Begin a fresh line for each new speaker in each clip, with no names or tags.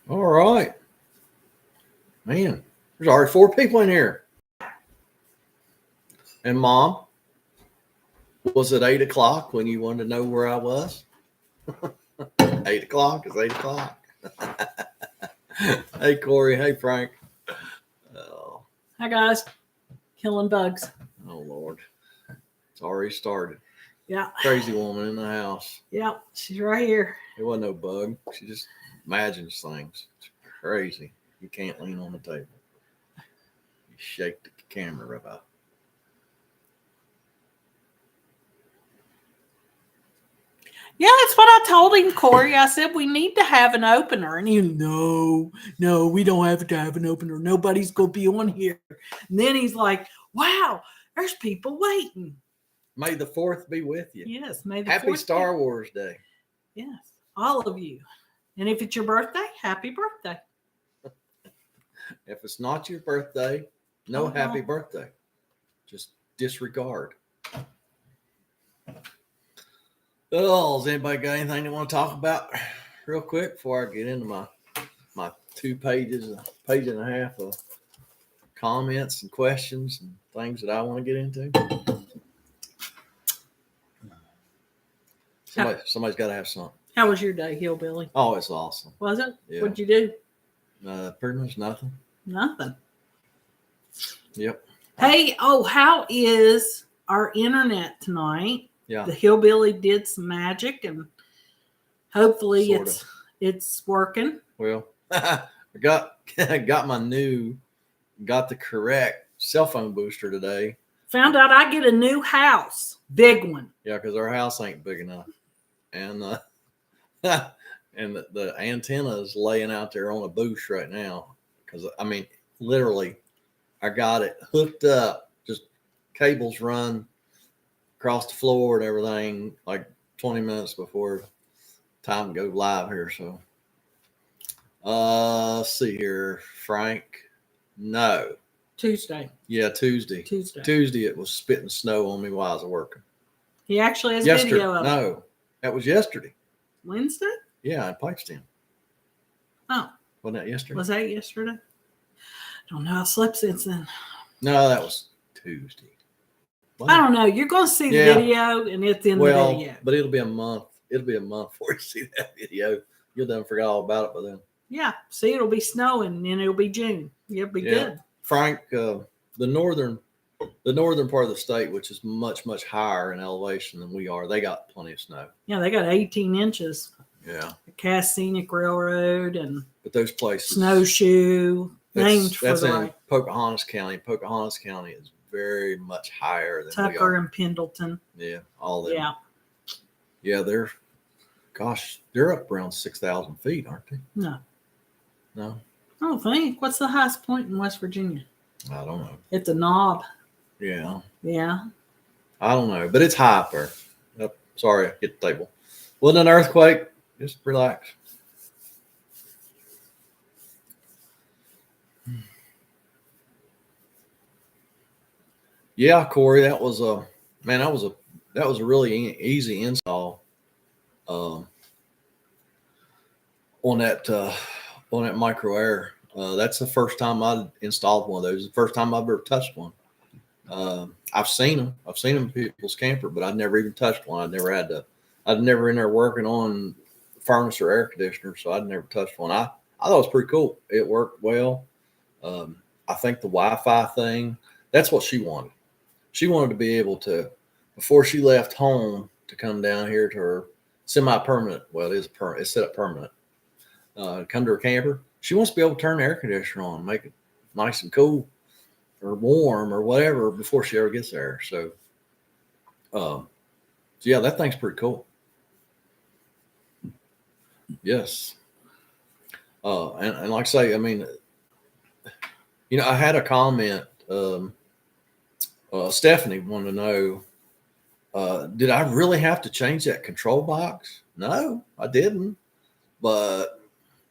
All right. Man, there's already 4 people in here. And Mom, was it 8 o'clock when you wanted to know where I was? 8 o'clock is 8 o'clock. Hey, Corey. Hey, Frank. Oh,
Hi, guys. Killing bugs.
oh, Lord. It's already started.
Yeah.
Crazy woman in the house.
Yeah, she's right here.
It wasn't no bug. She just imagines things. It's crazy. You can't lean on the table. You shake the camera about.
Yeah, that's what I told him, Corey. I said, we need to have an opener. And he, no, we don't have to have an opener. Nobody's going to be on here. And then he's like, wow, there's people waiting.
May the 4th be with you.
Yes, may the
Happy
4th
Star Wars Day.
Yes, all of you. And if it's your birthday, happy birthday.
If it's not your birthday, no happy birthday. Just disregard. Oh, has anybody got anything they want to talk about real quick before I get into my 2 pages, a page and a half of comments and questions and things that I want to get into? Somebody's got to have something.
How was your day, Hillbilly?
Oh, it's awesome.
Was it?
Yeah.
What'd you do?
Pretty much nothing.
Nothing.
Yep.
Hey, how is our internet tonight?
Yeah.
The Hillbilly did some magic, and hopefully
Sorta.
it's working.
Well, I got the correct cell phone booster today.
Found out I get a new house, big one.
Yeah, because our house ain't big enough, and and the antenna is laying out there on a bush right now. Because I mean, literally, I got it hooked up, just cables run across the floor and everything, like 20 minutes before time to go live here. So, let's see here, Frank. No.
Tuesday.
Yeah, Tuesday. Tuesday, it was spitting snow on me while I was working.
He actually has video of it.
No, that was yesterday.
Wednesday?
Yeah, in Pipestein.
Oh.
Wasn't that yesterday?
Was that yesterday? I don't know. I slept since then.
No, that was Tuesday.
I don't know. You're going to see the video, and it's in the video.
But it'll be a month. It'll be a month before you see that video. You'll done forgot all about it by then.
Yeah. See, it'll be snowing, and it'll be June. It'll be good.
Frank, the northern part of the state, which is much, much higher in elevation than we are, they got plenty of snow.
Yeah, they got 18 inches.
Yeah.
The Cass Scenic Railroad and
but those places.
Snowshoe. Named for
that's
the
in
right.
Pocahontas County. Pocahontas County is very much higher than
Tucker
we are.
and Pendleton.
Yeah, all them.
Yeah.
Yeah, they're up around 6,000 feet, aren't they?
No.
No?
I don't think. What's the highest point in West Virginia?
I don't know.
It's a knob.
Yeah.
Yeah.
I don't know, but it's high up there. Oh, sorry, I hit the table. Wasn't an earthquake. Just relax. Yeah, Corey, that was a really easy install on that micro air. That's the first time I installed one of those. The first time I've ever touched one. I've seen them in people's camper, but I'd never even touched one. I'd never in there working on furnace or air conditioner, so I'd never touched one. I thought it was pretty cool. It worked well. I think the Wi-Fi thing, that's what she wanted. She wanted to be able to, before she left home to come down here to her semi-permanent, well, it's set up permanent, come to her camper. She wants to be able to turn the air conditioner on, make it nice and cool or warm or whatever before she ever gets there. So yeah, that thing's pretty cool. Yes. And like I say, I mean, I had a comment, Stephanie wanted to know, did I really have to change that control box? No, I didn't. But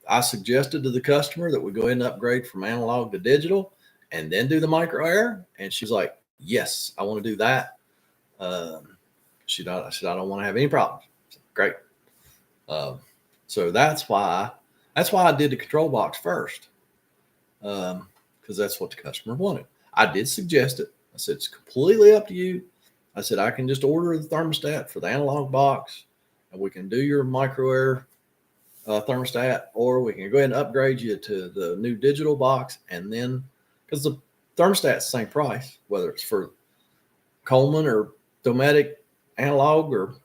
I suggested to the customer that we go ahead and upgrade from analog to digital and then do the micro air. And she's like, yes, I want to do that. I said, I don't want to have any problems. Said, great. So that's why That's why I did the control box first, because that's what the customer wanted. I did suggest it. I said, it's completely up to you. I said, I can just order the thermostat for the analog box, and we can do your micro air thermostat, or we can go ahead and upgrade you to the new digital box. And then, because the thermostat's the same price, whether it's for Coleman or Dometic analog or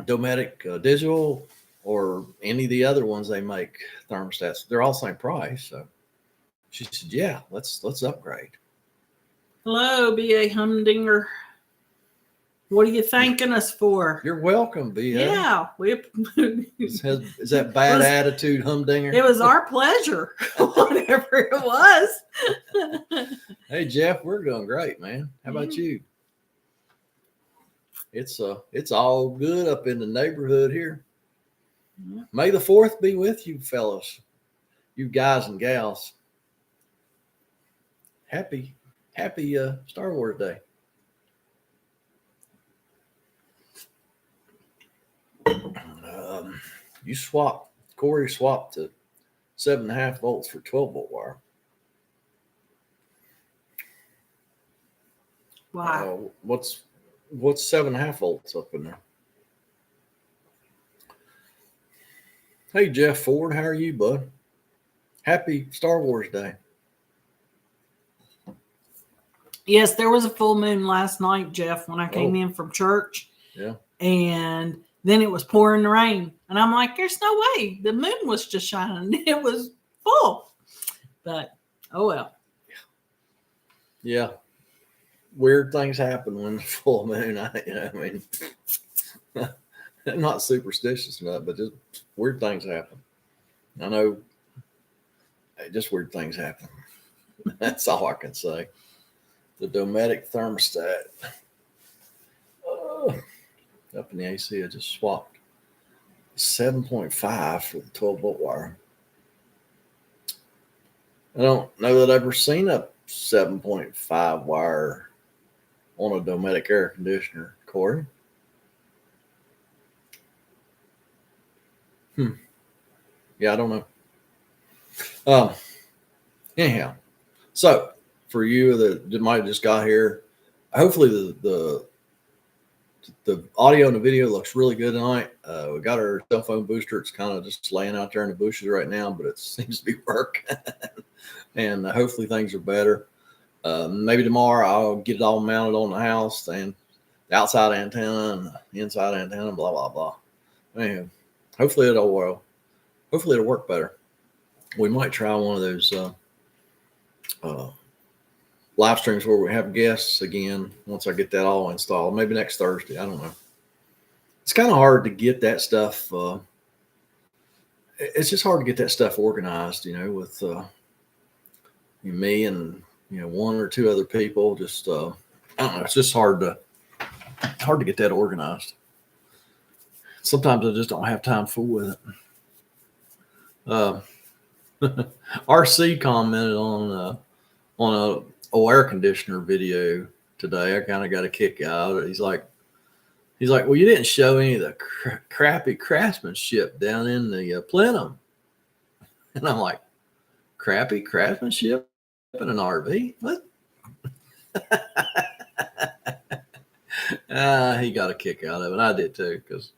Dometic digital or any of the other ones they make thermostats, they're all the same price. So she said, yeah, let's upgrade.
Hello, B.A. Humdinger. What are you thanking us for?
You're welcome, B.A.
Yeah.
Is that bad attitude humdinger?
It was our pleasure, whatever it was.
Hey, Jeff, we're doing great, man. How about you? It's all good up in the neighborhood here. May the 4th be with you, fellas, you guys and gals. Happy Star Wars Day. Corey swapped to 7.5 volts for 12-volt wire.
Wow.
What's 7.5 volts up in there? Hey, Jeff Ford, how are you, bud? Happy Star Wars Day.
Yes, there was a full moon last night, Jeff, when I came in from church.
Yeah.
And then it was pouring rain. And I'm like, there's no way. The moon was just shining. It was full. But, oh well.
Yeah. Weird things happen when it's full moon. I'm not superstitious or not, but just weird things happen. I know just weird things happen. That's all I can say. The Dometic thermostat. Up in the AC, I just swapped 7.5 for the 12-volt wire. I don't know that I've ever seen a 7.5 wire on a Dometic air conditioner, Corey. Yeah, I don't know. Anyhow, so for you that might have just got here, hopefully the audio and the video looks really good tonight. We got our cell phone booster. It's kind of just laying out there in the bushes right now, but it seems to be working. And hopefully things are better. Maybe tomorrow I'll get it all mounted on the house and the outside antenna and the inside antenna, blah, blah, blah. Anyway, hopefully it'll work better. We might try one of those live streams where we have guests again once I get that all installed. Maybe next Thursday. I don't know. It's kind of hard to get that stuff. It's just hard to get that stuff organized, with me and one or two other people. Just I don't know. It's just hard to get that organized. Sometimes I just don't have time for with it. RC commented on a air conditioner video today. I kind of got a kick out of it. He's like, well, you didn't show any of the crappy craftsmanship down in the plenum. And I'm like, crappy craftsmanship in an RV? What? He got a kick out of it. I did too, because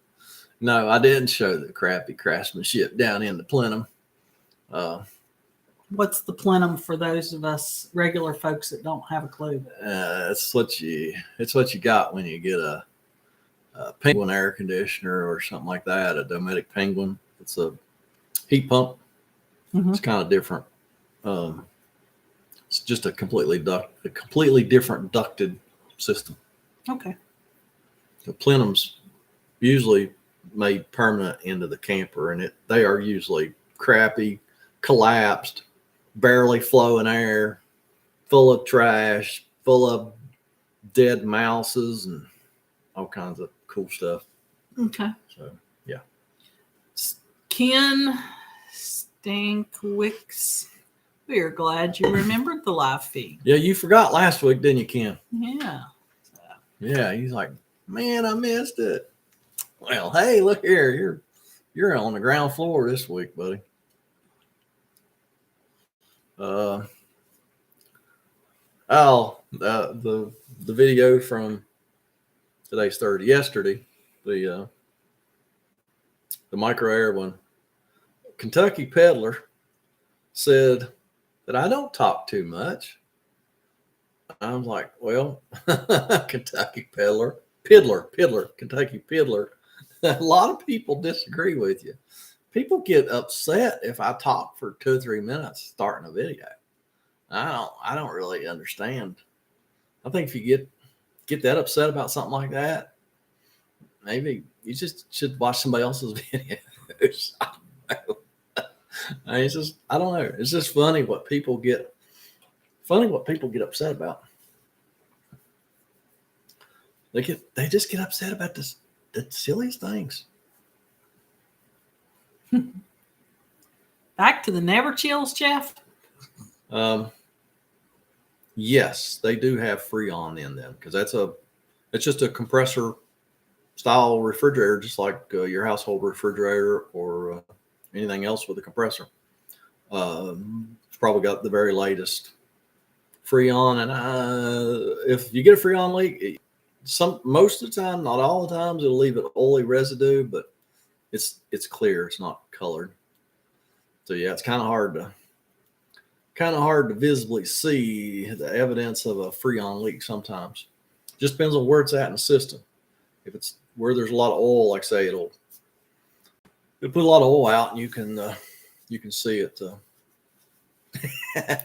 no, I didn't show the crappy craftsmanship down in the plenum.
What's the plenum for those of us regular folks that don't have a clue?
It's what you got when you get a Penguin air conditioner or something like that, a Dometic Penguin. It's a heat pump. Mm-hmm. It's kind of different. It's just a completely different ducted system.
Okay.
The plenum's usually made permanent into the camper, and they are usually crappy, collapsed, barely flowing air, full of trash, full of dead mouses and all kinds of cool stuff.
Okay.
So, yeah.
Ken Stankwicks, we are glad you remembered the live feed.
Yeah, you forgot last week, didn't you, Ken?
Yeah.
Yeah, he's like, man, I missed it. Well, hey, look here. You're on the ground floor this week, buddy. Uh, the video from today's Thursday, yesterday, the micro air one. Kentucky Peddler said that I don't talk too much. I was like, well, Kentucky Piddler, Kentucky Piddler. A lot of people disagree with you. People get upset if I talk for 2 or 3 minutes starting a video. I don't really understand. I think if you get that upset about something like that, maybe you just should watch somebody else's videos. I don't know. It's just funny what people get upset about. They just get upset about the silliest things.
Back to the Never Chills, Jeff.
Yes, they do have Freon in them because it's just a compressor style refrigerator, just like your household refrigerator or anything else with a compressor. It's probably got the very latest Freon, and if you get a Freon leak, most of the time, not all the times, it'll leave an oily residue, but it's clear, it's not colored. So yeah, it's kind of hard to visibly see the evidence of a Freon leak sometimes. Just depends on where it's at in the system. If it's where there's a lot of oil, like say it'll put a lot of oil out, and you can see it.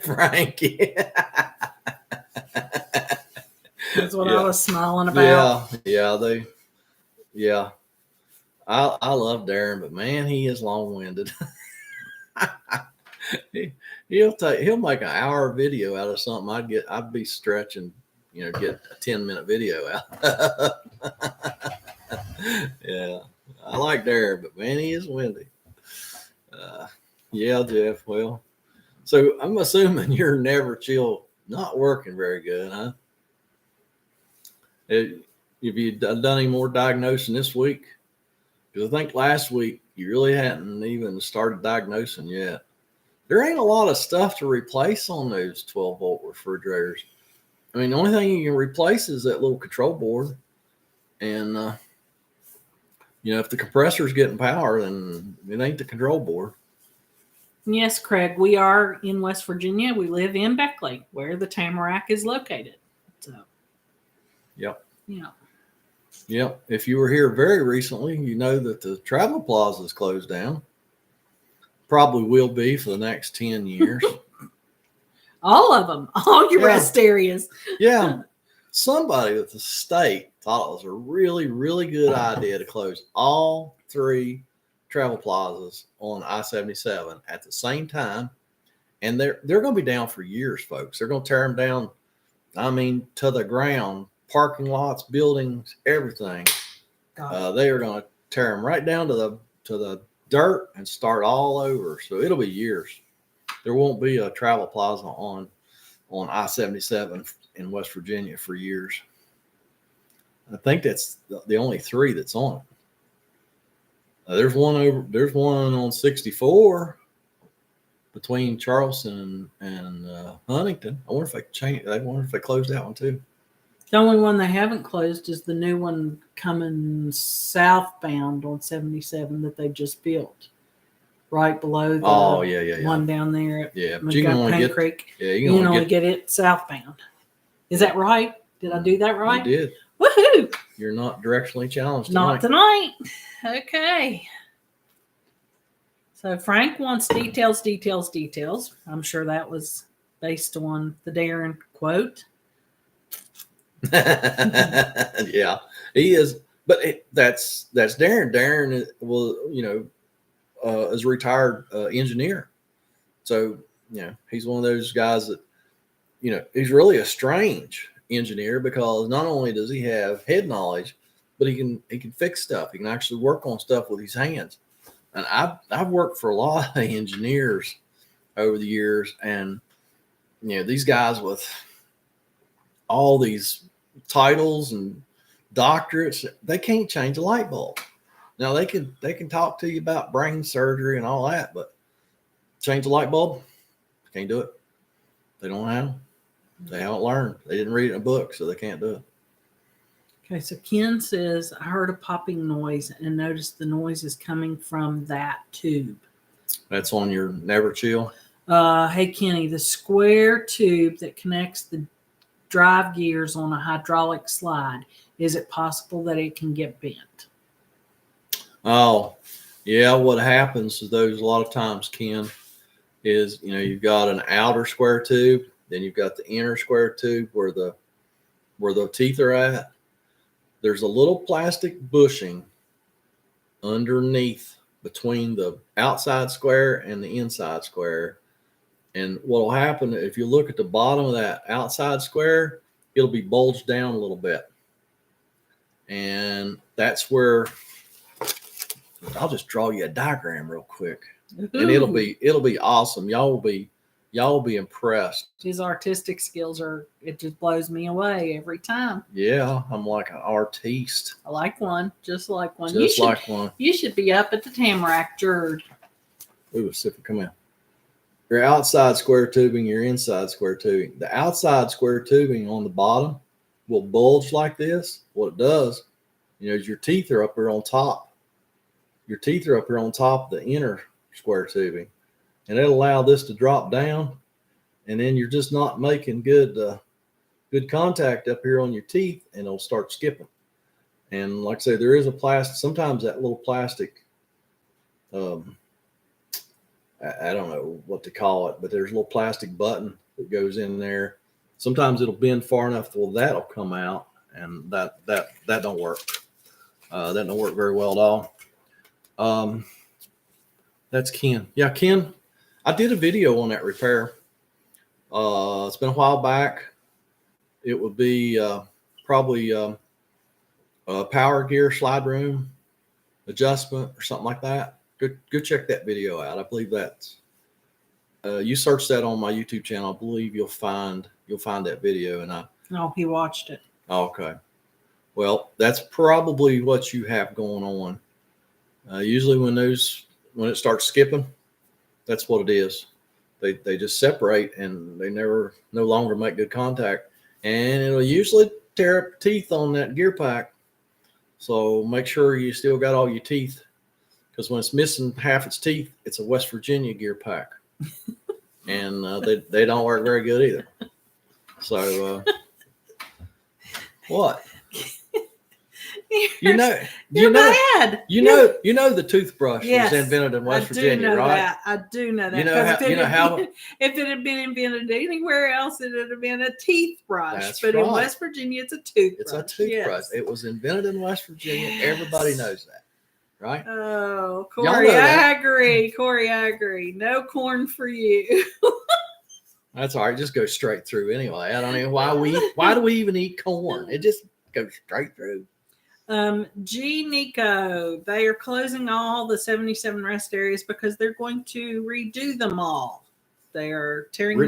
Frankie.
That's what I was smiling about.
Yeah. I love Darren, but man, he is long-winded. He'll make an hour video out of something. I'd be stretching, get a 10-minute video out. Yeah, I like Darren, but man, he is windy. Yeah, Jeff. Well, so I'm assuming your Never Chill not working very good, huh? Have you done any more diagnosing this week? Because I think last week you really hadn't even started diagnosing yet. There ain't a lot of stuff to replace on those 12-volt refrigerators. I mean, the only thing you can replace is that little control board. And, if the compressor's getting power, then it ain't the control board.
Yes, Craig, we are in West Virginia. We live in Beckley, where the Tamarack is located. So,
yep.
Yeah.
Yep. If you were here very recently, you know that the Travel Plaza is closed down. Probably will be for the next 10 years.
All of them. All your rest areas.
Yeah. Somebody at the state thought it was a really, really good idea to close all 3 travel plazas on I-77 at the same time. And they're going to be down for years, folks. They're going to tear them down, to the ground. Parking lots, buildings, everything. They are going to tear them right down to the dirt and start all over. So it'll be years. There won't be a travel plaza on I-77 in West Virginia for years. I think that's the only 3 that's on it. There's one on 64 between Charleston and Huntington. I wonder if they changed. I wonder if they closed that one too.
The only one they haven't closed is the new one coming southbound on 77 that they just built, right below the one down there at Paint Creek.
Yeah,
you can only get it southbound. Is that right? Did I do that right?
You did.
Woohoo!
You're not directionally challenged
tonight. Not tonight. Okay. So Frank wants details. I'm sure that was based on the Darren quote.
Yeah, he is. But that's Darren. Darren is a retired engineer. So, he's one of those guys that, he's really a strange engineer because not only does he have head knowledge, but he can fix stuff. He can actually work on stuff with his hands. And I've worked for a lot of engineers over the years, and these guys with all these titles and doctorates, they can't change a light bulb. Now they can talk to you about brain surgery and all that, but change a light bulb, can't do it. They don't have. They haven't learned. They didn't read it in a book, so they can't do it.
Okay, so Ken says, I heard a popping noise and noticed the noise is coming from that tube.
That's on your Never Chill.
Hey, Kenny, the square tube that connects the drive gears on a hydraulic slide, is it possible that it can get bent?
Oh, yeah. What happens is those a lot of times, Ken, is you've got an outer square tube, then you've got the inner square tube where the teeth are at. There's a little plastic bushing underneath between the outside square and the inside square. And what will happen if you look at the bottom of that outside square, it'll be bulged down a little bit. And that's where I'll just draw you a diagram real quick. And it'll be awesome. Y'all will be impressed.
His artistic skills it just blows me away every time.
Yeah, I'm like an artiste.
I like one, just like one.
One.
You should be up at the Tamarack Jerd.
Ooh, Sipper, come in. Your outside square tubing, your inside square tubing. The outside square tubing on the bottom will bulge like this. What it does, is your teeth are up here on top. Your teeth are up here on top of the inner square tubing. And it'll allow this to drop down. And then you're just not making good contact up here on your teeth, and it'll start skipping. And like I say, there is a plastic, sometimes that little plastic, I don't know what to call it, but there's a little plastic button that goes in there. Sometimes it'll bend far enough that that'll come out, and that don't work. That don't work very well at all. That's Ken. Yeah, Ken, I did a video on that repair. It's been a while back. It would be probably a power gear slide room adjustment or something like that. Go check that video out. I believe that's you search that on my YouTube channel. I believe you'll find that video. And
No, he watched it.
Okay. Well, that's probably what you have going on. Usually when it starts skipping, that's what it is. They just separate and they no longer make good contact, and it'll usually tear up teeth on that gear pack. So make sure you still got all your teeth, because when it's missing half its teeth, it's a West Virginia gear pack, and they don't work very good either. So what? You know
bad.
You know the toothbrush was invented in West Virginia, right?
That. I do know that. If it had been invented anywhere else, it would have been a teeth brush.
That's
but
right.
in West Virginia, it's a toothbrush.
It's a toothbrush. Yes. It was invented in West Virginia. Yes. Everybody knows that, right?
Oh, Corey, I agree. Corey, I agree. No corn for you.
That's all right. Just go straight through anyway. I don't know why do we even eat corn? It just goes straight through.
G Nico, they are closing all the 77 rest areas because they're going to redo them all. They are tearing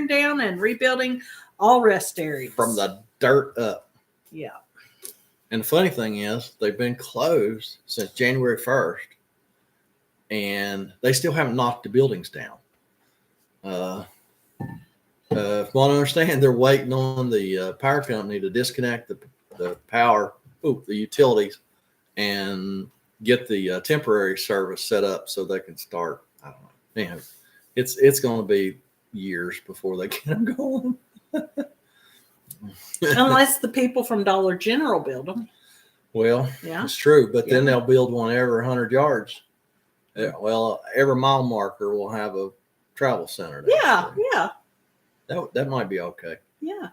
down and rebuilding all rest areas
from the dirt up.
Yeah.
And the funny thing is, they've been closed since January 1st, and they still haven't knocked the buildings down. From what I understand, they're waiting on the power company to disconnect the power, the utilities, and get the temporary service set up so they can start. I don't know. Man, it's going to be years before they get them going.
Unless the people from Dollar General build them.
Well, yeah, it's true. But then they'll build one every 100 yards. Well, every mile marker will have a travel center.
Yeah.
That might be okay.
Yeah.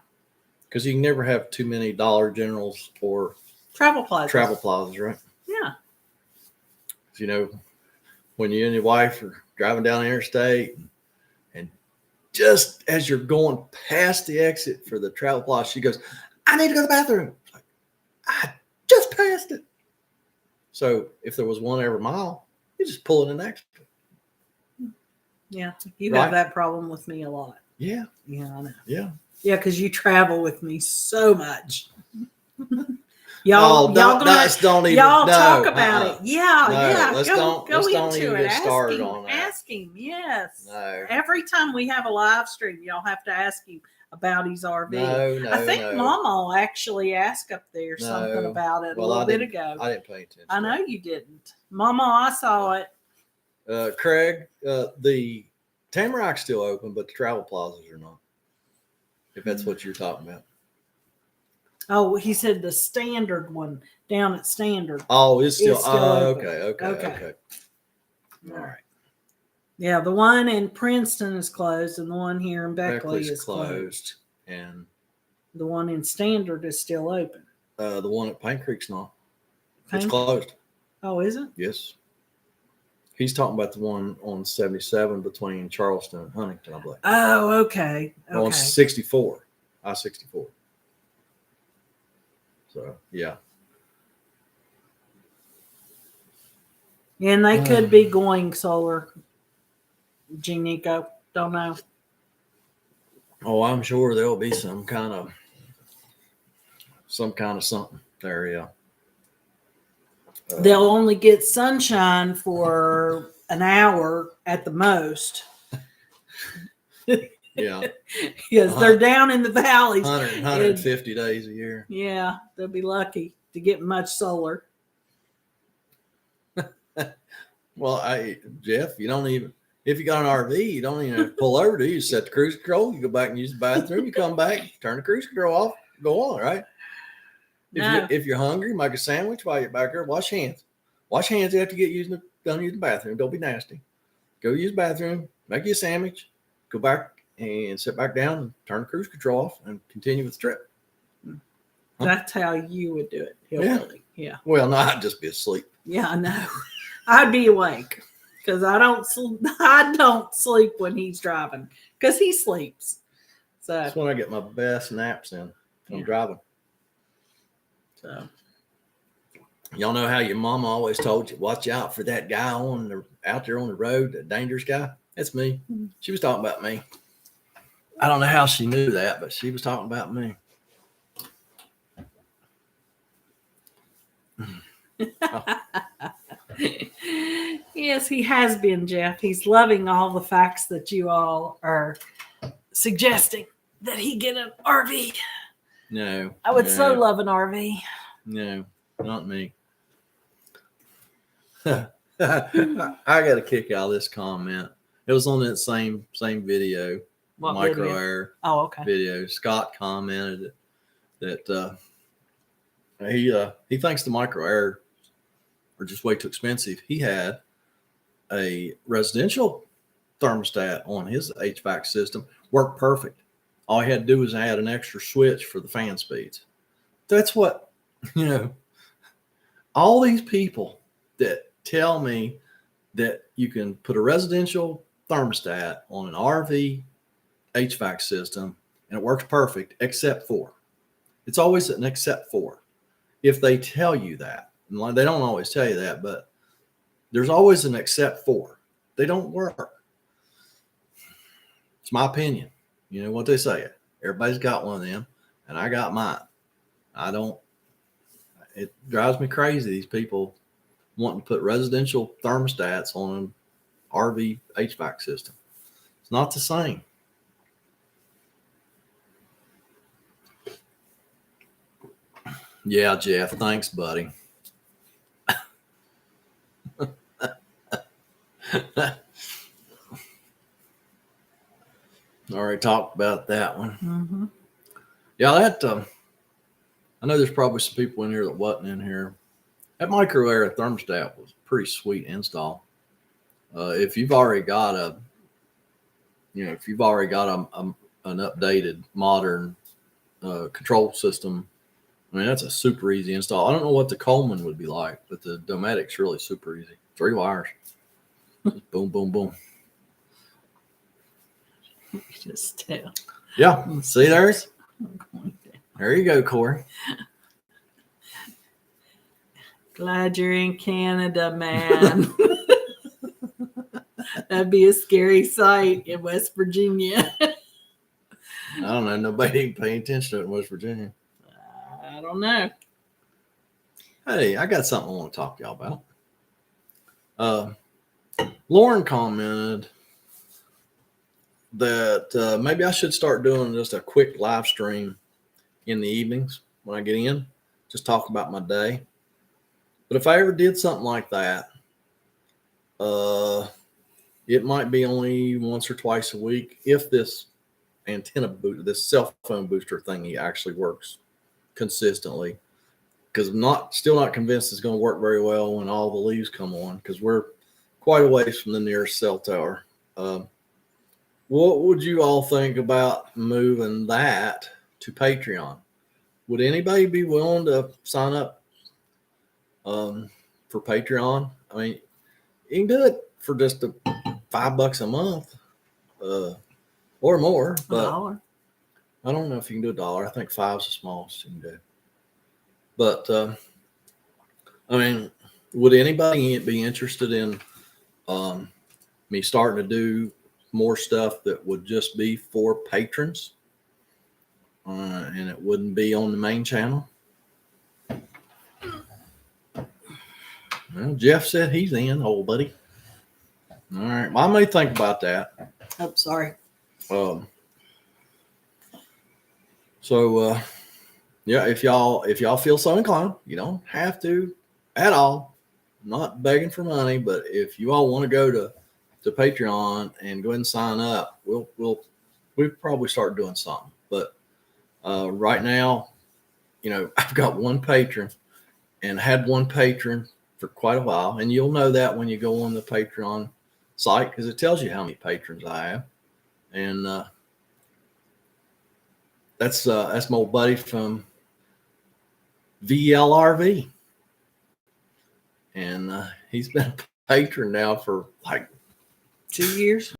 Because you can never have too many Dollar Generals or
travel plazas,
right?
Yeah.
When you and your wife are driving down the interstate, and just as you're going past the exit for the travel plaza, she goes, "I need to go to the bathroom." It's like, I just passed it. So if there was one every mile, you just pull in the next one.
Yeah, you have that problem with me a lot.
Yeah.
Yeah, I know.
Yeah.
Yeah, because you travel with me so much. Y'all,
don't even
talk about it. Yeah,
No,
yeah.
let's
Go
don't
into
even
it.
get started on that.
Ask him. Yes.
No.
Every time we have a live stream, y'all have to ask him about his RV.
No,
I think Mama actually asked up there something about it a little bit ago.
I didn't pay attention.
I know you didn't. Mama, I saw it.
Craig, the Tamarack's still open, but the travel plazas are not. If that's what you're talking about.
Oh, he said the standard one down at Standard.
Oh, it's still
open.
Okay. All right.
Yeah, the one in Princeton is closed, and the one here in Beckley is closed.
And
the one in Standard is still open.
The one at Pine Creek's not. It's closed.
Oh, is it?
Yes. He's talking about the one on 77 between Charleston and Huntington, I believe.
Oh, okay.
On 64, I-64. So, yeah.
And they could be going solar. Nico, don't know.
Oh, I'm sure there'll be some kind of something there, yeah.
They'll only get sunshine for an hour at the most.
Yeah.
Yes, they're down in the valleys.
150 days a year.
Yeah, they'll be lucky to get much solar.
Well, Jeff, you don't even, if you got an RV, you don't even have to pull over, do you? You set the cruise control, you go back and use the bathroom, you come back, turn the cruise control off, go on, right? If you're hungry, make a sandwich while you're back there, wash hands. Wash hands after you get done using the bathroom. Don't be nasty. Go use the bathroom, make you a sandwich, go back and sit back down and turn the cruise control off and continue with the trip.
Huh? That's how you would do it, Hillbilly. Yeah.
Well, no, I'd just be asleep.
Yeah, I know. I'd be awake because I don't sleep when he's driving because he sleeps. So
that's when I get my best naps in. I'm driving.
So
y'all know how your mama always told you, watch out for that guy out there on the road, the dangerous guy. That's me. She was talking about me. I don't know how she knew that, but she was talking about me.
Yes, he has been, Jeff. He's loving all the facts that you all are suggesting that he get an RV.
No.
I would so love an RV.
No, not me. I got a kick out of this comment. It was on that same video.
What
Micro
video?
Air
video.
Scott commented that he thinks the Micro Air are just way too expensive. He had a residential thermostat on his HVAC system, worked perfect. All he had to do was add an extra switch for the fan speeds. That's what, all these people that tell me that you can put a residential thermostat on an RV HVAC system and it works perfect, except for. It's always an except for. If they tell you that, and they don't always tell you that, but there's always an except for. They don't work. It's my opinion. You know what they say. Everybody's got one of them, and I got mine. It drives me crazy, these people wanting to put residential thermostats on an RV HVAC system. It's not the same. Yeah, Jeff. Thanks, buddy. Already talked about that one.
Mm-hmm.
Yeah, I know there's probably some people in here that wasn't in here. That Micro Air thermostat was a pretty sweet install. If you've already got an updated modern control system, I mean, that's a super easy install. I don't know what the Coleman would be like, but the Dometic's really super easy. 3 wires. Just boom, boom, boom.
Just tell.
Yeah. See there? There you go, Corey.
Glad you're in Canada, man. That'd be a scary sight in West Virginia.
I don't know. Nobody even paying attention to it in West Virginia.
I don't know.
Hey, I got something I want to talk to y'all about. Lauren commented that maybe I should start doing just a quick live stream in the evenings when I get in, just talk about my day. But if I ever did something like that, it might be only once or twice a week if this this cell phone booster thingy actually works consistently. Because I'm still not convinced it's going to work very well when all the leaves come on, because we're quite a ways from the nearest cell tower. What would you all think about moving that to Patreon? Would anybody be willing to sign up for Patreon? I mean, you can do it for just $5 a month or more, but I don't know if you can do $1. I think $5 is the smallest you can do. But I mean, would anybody be interested in me starting to do more stuff that would just be for patrons, and it wouldn't be on the main channel? Well, Jeff said he's in, old buddy. All right, well, I may think about that.
Oh, sorry.
So yeah, if y'all feel so inclined, you don't have to at all. I'm not begging for money, but if you all want to go to Patreon and go ahead and sign up, we'll probably start doing something. But right now, I've got one patron and had one patron for quite a while, and you'll know that when you go on the Patreon site, because it tells you how many patrons I have. And that's my old buddy from VLRV, and he's been a patron now for like
2 years.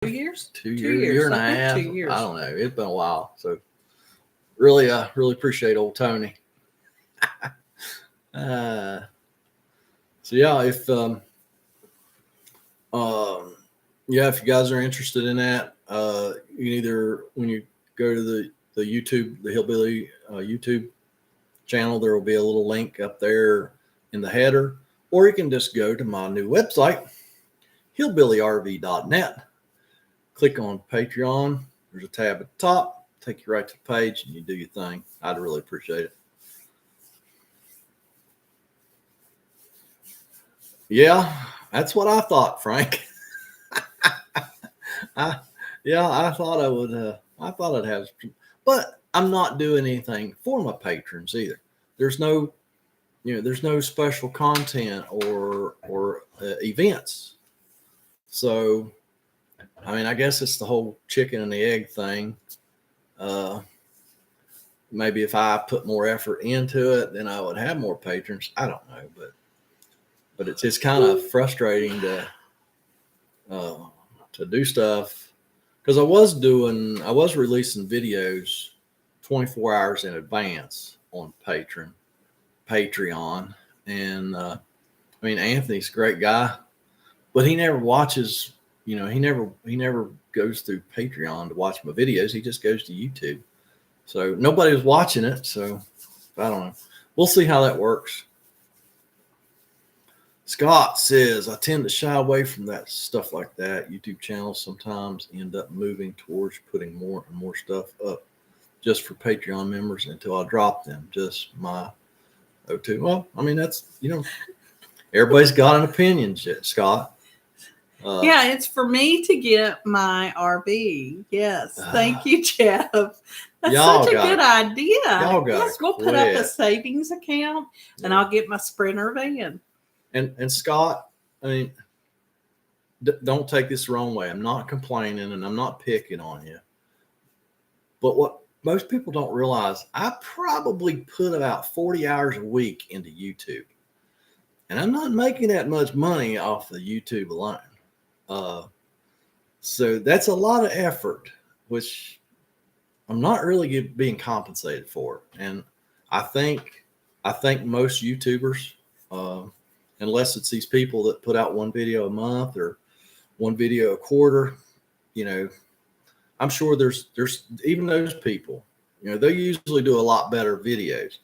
2 years?
2 years, year and a half.
2 years.
I don't know. It's been a while. So really appreciate old Tony. So yeah, if if you guys are interested in that, you can either, when you go to the YouTube, the Hillbilly YouTube channel, there will be a little link up there in the header, or you can just go to my new website, hillbillyrv.net. Click on Patreon. There's a tab at the top. Take you right to the page, and you do your thing. I'd really appreciate it. Yeah, that's what I thought, Frank. I thought I would. I thought I'd have, but I'm not doing anything for my patrons either. There's no, there's no special content or events. So, I mean, I guess it's the whole chicken and the egg thing. Maybe if I put more effort into it, then I would have more patrons. I don't know, but it's just kind of frustrating to do stuff, because I was releasing videos 24 hours in advance on Patreon, and I mean, Anthony's a great guy, but he never watches. He never goes through Patreon to watch my videos. He just goes to YouTube. So nobody was watching it. So I don't know. We'll see how that works. Scott says, I tend to shy away from that stuff like that. YouTube channels sometimes end up moving towards putting more and more stuff up just for Patreon members until I drop them. Just my O2. Well, I mean, that's, everybody's got an opinion, Scott.
Yeah, it's for me to get my RV. Yes. Thank you, Jeff. That's such a good idea. Yes, we'll put up a savings account, and I'll get my Sprinter van.
And Scott, I mean, don't take this the wrong way. I'm not complaining, and I'm not picking on you. But what most people don't realize, I probably put about 40 hours a week into YouTube. And I'm not making that much money off of YouTube alone. So that's a lot of effort, which I'm not really being compensated for. And I think most YouTubers, unless it's these people that put out one video a month or one video a quarter, I'm sure there's even those people, they usually do a lot better videos.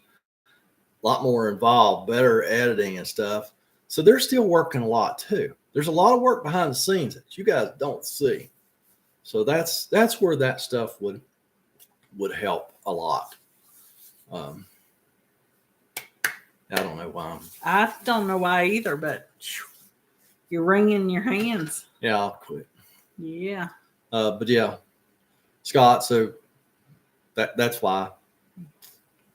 lot more involved, better editing and stuff. So they're still working a lot too. There's a lot of work behind the scenes that you guys don't see. So that's where that stuff would help a lot. I don't know why.
I don't know why either, but you're wringing your hands.
Yeah, I'll quit.
Yeah.
But yeah, Scott. So that's why.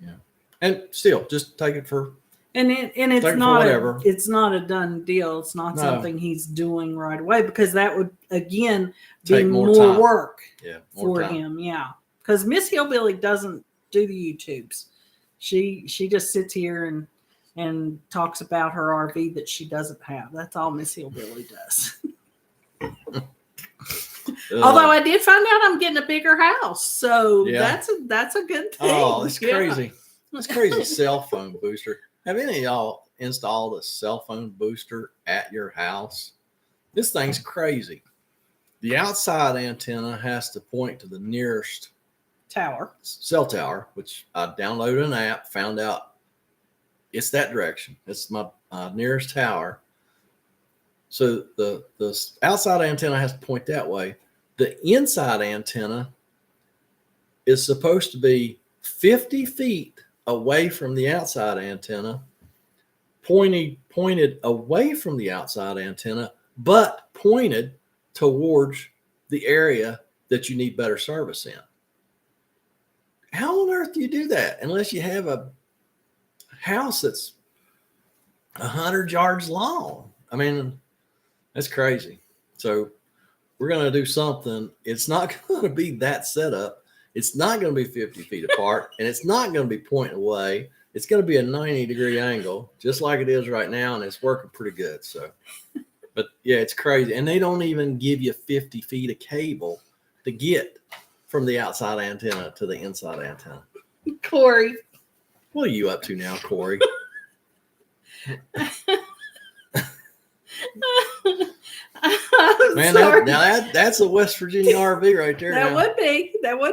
Yeah, and still, just take it for.
And it's
whatever.
It's not a done deal. It's not something he's doing right away, because that would again be more work for him. Yeah, because Miss Hillbilly doesn't do the YouTubes. She just sits here and talks about her RV that she doesn't have. That's all Miss Hillbilly does. Although I did find out I'm getting a bigger house, so that's a good thing.
Oh, it's crazy. It's crazy. Cell phone booster. Have any of y'all installed a cell phone booster at your house? This thing's crazy. The outside antenna has to point to the nearest cell tower, which I downloaded an app, found out it's that direction. It's my nearest tower. So the outside antenna has to point that way. The inside antenna is supposed to be 50 feet away from the outside antenna, pointed away from the outside antenna, but pointed towards the area that you need better service in. How on earth do you do that unless you have a house that's 100 yards long? I mean, that's crazy. So we're going to do something. It's not going to be that setup. It's not going to be 50 feet apart, and it's not going to be pointing away. It's going to be a 90-degree angle, just like it is right now, and it's working pretty good. So, but yeah, it's crazy. And they don't even give you 50 feet of cable to get from the outside antenna to the inside antenna.
Corey.
What are you up to now, Corey? Man, that's a West Virginia RV right there.
That would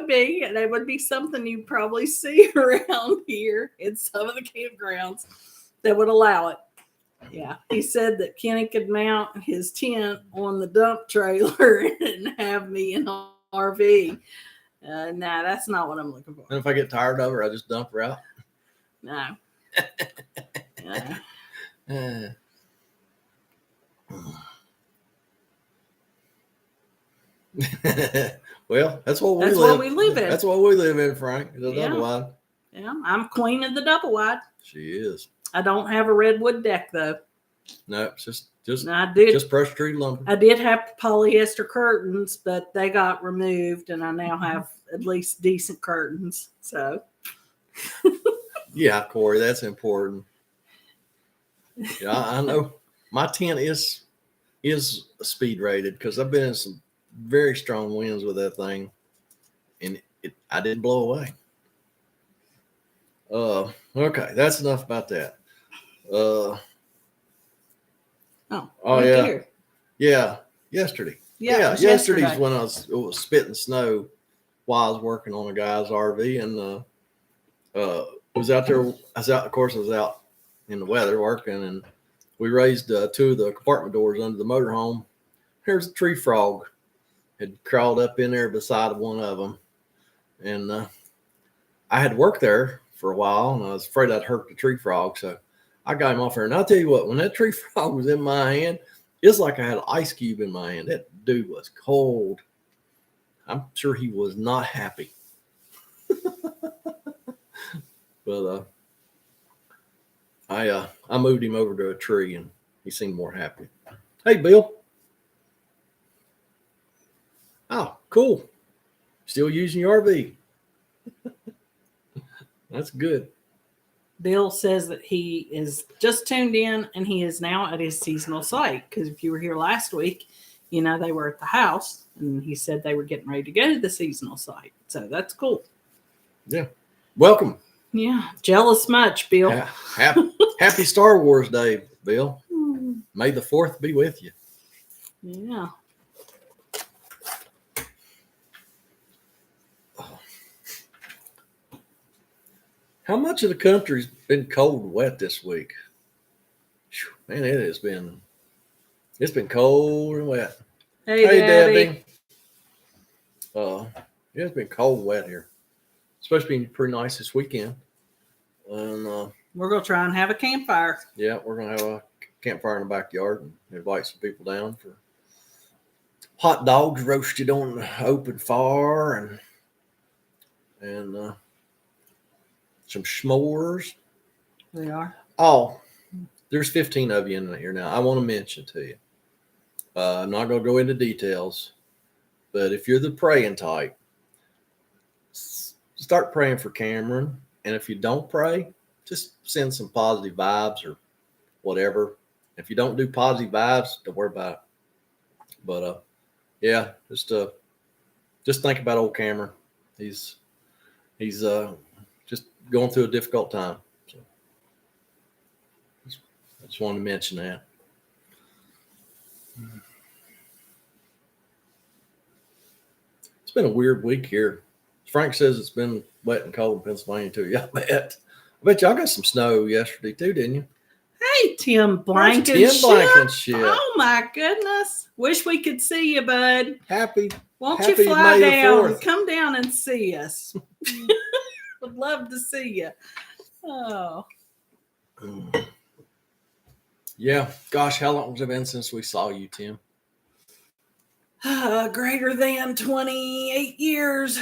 be. And it would be something you probably see around here in some of the campgrounds that would allow it. Yeah. He said that Kenny could mount his tent on the dump trailer and have me in an RV. Nah, that's not what I'm looking for.
And if I get tired of her, I just dump her out.
No.
Well, that's what we live in. That's what we live in, Frank. The double wide.
Yeah, I'm queen of the double wide.
She is.
I don't have a redwood deck though.
No, it's just brush tree lumber.
I did have polyester curtains, but they got removed, and I now have at least decent curtains. So.
Yeah, Corey, that's important. Yeah, I know. My tent is speed rated because I've been in some very strong winds with that thing, and I didn't blow away. Okay, that's enough about that. Yeah, yesterday. Yeah, yesterday's when I was spitting snow while I was working on a guy's RV, and was out there. I was out in the weather working, and we raised two of the compartment doors under the motorhome. There's a tree frog had crawled up in there beside one of them, and I had worked there for a while, and I was afraid I'd hurt the tree frog, so I got him off there. And I'll tell you what, when that tree frog was in my hand, it's like I had an ice cube in my hand. That dude was cold. I'm sure he was not happy. But I moved him over to a tree, and he seemed more happy. Hey, Bill. Oh, cool. Still using your RV. That's good.
Bill says that he is just tuned in, and he is now at his seasonal site. Because if you were here last week, they were at the house, and he said they were getting ready to go to the seasonal site. So that's cool.
Yeah. Welcome.
Yeah. Jealous much, Bill.
Happy Star Wars Day, Bill. May the 4th be with you.
Yeah.
How much of the country's been cold and wet this week? Whew, man, it's been cold and wet.
Hey,
Hey,
Daddy.
Debbie. Yeah, it's been cold and wet here. It's supposed to be pretty nice this weekend. And
We're going to try and have a campfire.
yeah, we're gonna have a campfire in the backyard and invite some people down for hot dogs roasted on the open fire and some s'mores.
We are.
Oh, there's 15 of you in here now. I want to mention to you. I'm not going to go into details, but if you're the praying type, start praying for Cameron. And if you don't pray, just send some positive vibes or whatever. If you don't do positive vibes, don't worry about it. But yeah, just think about old Cameron. He's just going through a difficult time. So I just wanted to mention that. It's been a weird week here. Frank says it's been wet and cold in Pennsylvania too. Yeah, I bet y'all got some snow yesterday too, didn't you?
Hey, Tim Blankenship.
Tim Blankenship.
Oh, my goodness. Wish we could see you, bud.
Happy
Won't
happy
you fly
May the
down?
4th.
Come down and see us. Would love to see you. Oh.
Yeah. Gosh, how long has it been since we saw you, Tim?
Greater than 28 years.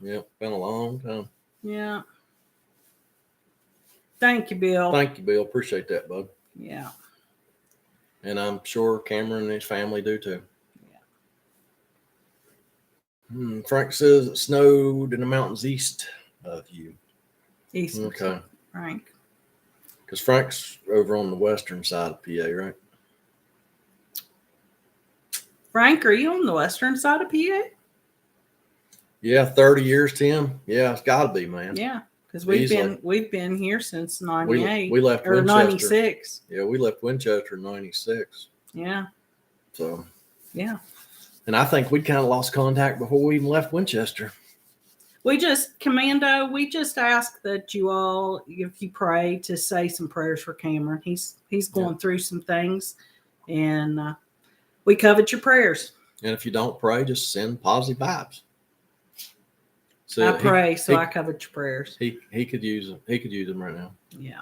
Yeah, been a long time.
Yeah. Thank you, Bill.
Thank you, Bill. Appreciate that, bud.
Yeah.
And I'm sure Cameron and his family do too. Yeah. Frank says it snowed in the mountains east of you.
East.
Okay.
Frank.
Because Frank's over on the western side of PA, right?
Frank, are you on the western side of PA?
Yeah, 30 years, Tim. Yeah, it's got to be, man.
Yeah, because
Easily.
we've been here since 98.
We left
or
Winchester.
96.
Yeah, we left Winchester in 96.
Yeah.
So.
Yeah.
And I think we kind of lost contact before we even left Winchester.
We just ask that you all, if you pray, to say some prayers for Cameron. He's going through some things, and we covet your prayers.
And if you don't pray, just send positive vibes. So
I pray, I covet your prayers.
He could use them. He could use them right now.
Yeah.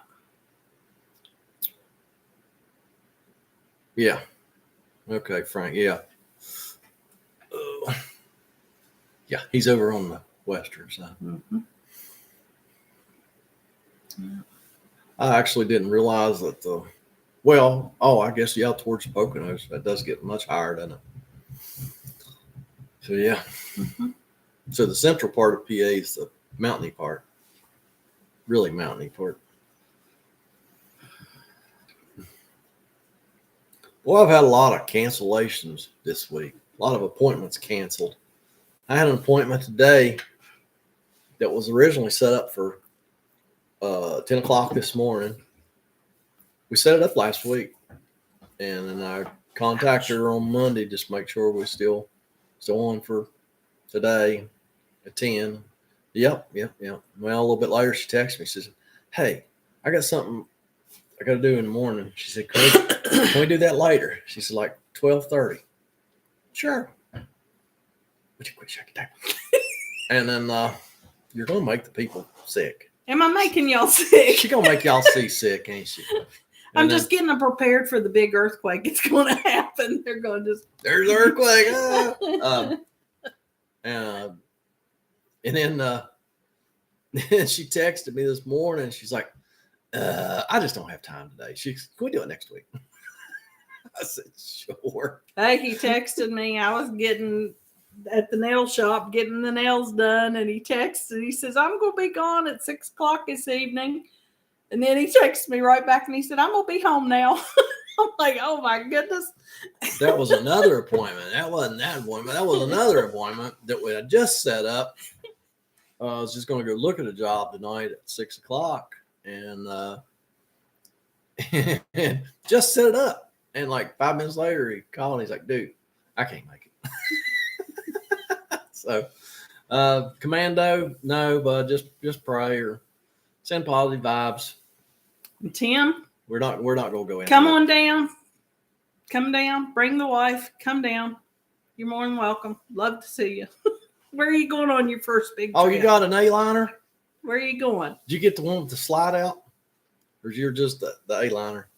Yeah. Okay, Frank. Yeah. Yeah, he's over on the western side.
Mm-hmm. Yeah.
I actually didn't realize that I guess towards the Poconos, that does get much higher, doesn't it? So yeah.
Mm-hmm.
So the central part of PA is the mountainy part. Really mountainy part. Well, I've had a lot of cancellations this week. A lot of appointments canceled. I had an appointment today that was originally set up for 10 o'clock this morning. We set it up last week. And then I contacted her on Monday just to make sure we're still on for today at 10. Yep. Well, a little bit later, she texted me. She says, hey, I got something I got to do in the morning. She said, can we do that later? She said, like 12:30. Sure. Would you quit shaking that? And then you're going to make the people sick.
Am I making y'all sick?
She's going to make y'all sick, ain't she?
I'm just getting them prepared for the big earthquake. It's going to happen. They're going to just...
There's an earthquake. And then she texted me this morning. She's like, I just don't have time today. Can we do it next week? I said, sure.
Hey, he texted me. I was at the nail shop getting the nails done, and he texted. He says, I'm going to be gone at 6 o'clock this evening. And then he texted me right back, and he said, I'm going to be home now. I'm like, oh, my goodness.
That was another appointment. That wasn't that appointment. That was another appointment that we had just set up. I was just going to go look at a job tonight at 6 o'clock and just set it up. And like 5 minutes later, he called and he's like, dude, I can't make it. So, commando, no, but just pray or Send positive vibes.
And Tim,
We're not gonna go in.
come on down. Come down. Bring the wife. Come down. You're more than welcome. Love to see you. Where are you going on your first big trip?
Oh, you got an A-liner?
Where are you going?
Did you get the one with the slide out? Or you're just the A-liner?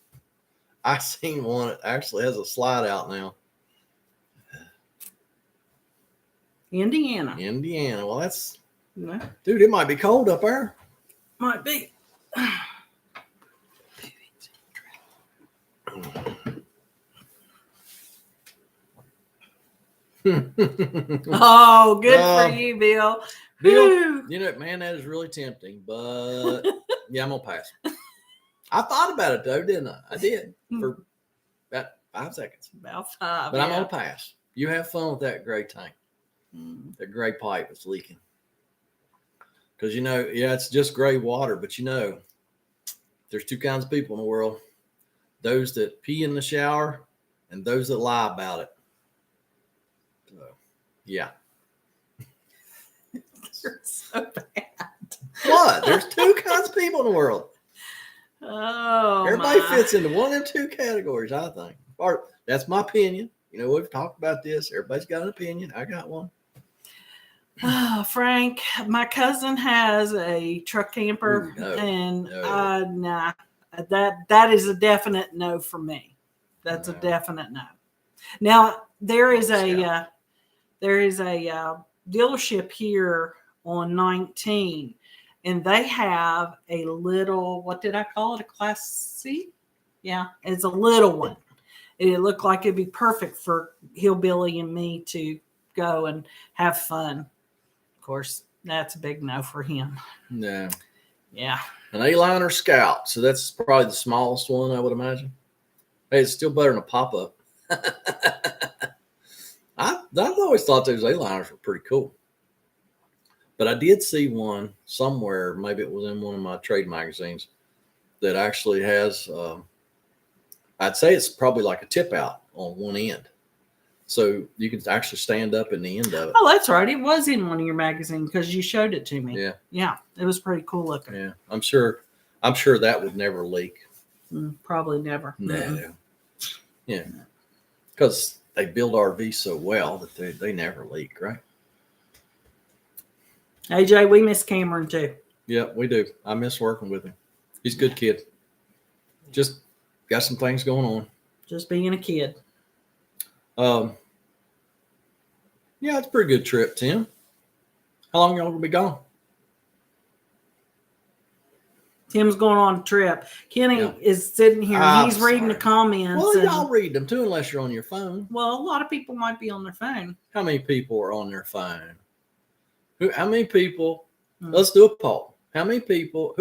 I seen one that actually has a slide out now.
Indiana.
Indiana. Well, that's
Yeah,
dude, it might be cold up there.
might be. Oh, good for you, Bill.
Bill,
Whew.
you know, man, that is really tempting, but yeah, I'm gonna pass. I thought about it though, didn't I? I did for about 5 seconds.
About 5.
But I'm gonna pass. You have fun with that gray tank.
Mm.
That gray pipe is leaking. Because you know, yeah, it's just gray water, but you know, there's 2 kinds of people in the world. Those that pee in the shower and those that lie about it. So, yeah.
You're so bad.
What? There's 2 kinds of people in the world.
Oh,
Everybody
my.
fits into one of 2 categories, I think. Or that's my opinion. You know, we've talked about this. Everybody's got an opinion. I got one.
Oh, Frank, my cousin has a truck camper,
Ooh, no,
and
no.
nah, that is a definite no for me. That's a
No.
definite no. Now there is
Scout.
a dealership here on 19, and they have a little, what did I call it? A Class C? Yeah, it's a little one. It looked like it'd be perfect for Hillbilly and me to go and have fun. Of course, that's a big no for him.
No.
Yeah.
An A-liner Scout. So that's probably the smallest one, I would imagine. Hey, it's still better than a pop-up. I've always thought those A-liners were pretty cool. But I did see one somewhere, maybe it was in one of my trade magazines, that actually has, I'd say it's probably like a tip out on one end. So you can actually stand up in the end of it.
Oh, that's right. It was in one of your magazines because you showed it to me.
Yeah.
Yeah. It was pretty cool looking.
Yeah. I'm sure that would never leak.
Probably never.
No.
Mm-mm.
Yeah. Because they build RVs so well that they never leak, right?
AJ, we miss Cameron too.
Yeah, we do. I miss working with him. He's a good kid. Just got some things going on.
Just being a kid.
Yeah, it's a pretty good trip, Tim. How long y'all gonna be gone?
Tim's going on a trip. Kenny
Yeah.
is sitting here.
I'm
He's reading the
sorry.
comments.
Well,
and,
y'all read them too, unless you're on your phone.
well, a lot of people might be on their phone.
How many people are on their phone? How many people?
Hmm.
Let's do a poll. How many people?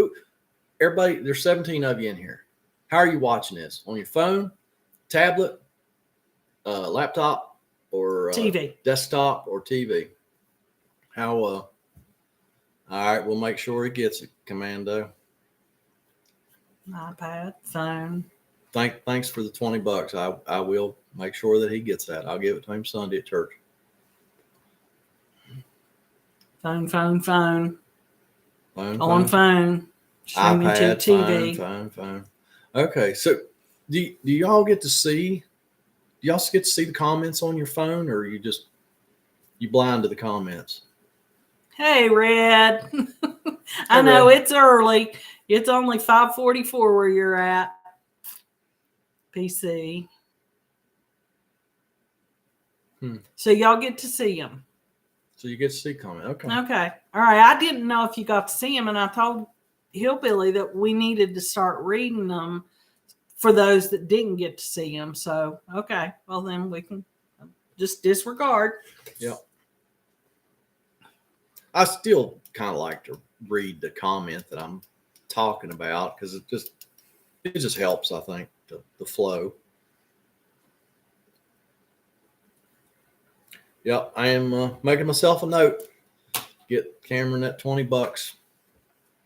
Everybody, there's 17 of you in here. How are you watching this? On your phone, tablet, laptop, or
TV.
desktop, or TV? How? All right, we'll make sure he gets it, Commando.
iPad, phone.
Thanks for the $20. I will make sure that he gets that. I'll give it to him Sunday at church.
Phone.
Phone,
On phone. Streaming
iPad,
to TV.
phone. Okay, so do y'all get to see? Do y'all get to see the comments on your phone, or you blind to the comments?
Hey, Red. I know it's early. It's only 5:44 where you're at. PC. So y'all get to see them.
So you get to see comment. Okay.
Okay. All right. I didn't know if you got to see them, and I told Hillbilly that we needed to start reading them for those that didn't get to see them. So, okay. Well, then we can just disregard.
Yep. I still kind of like to read the comment that I'm talking about because it just helps, I think, the flow. Yep, I am making myself a note. Get Cameron that $20.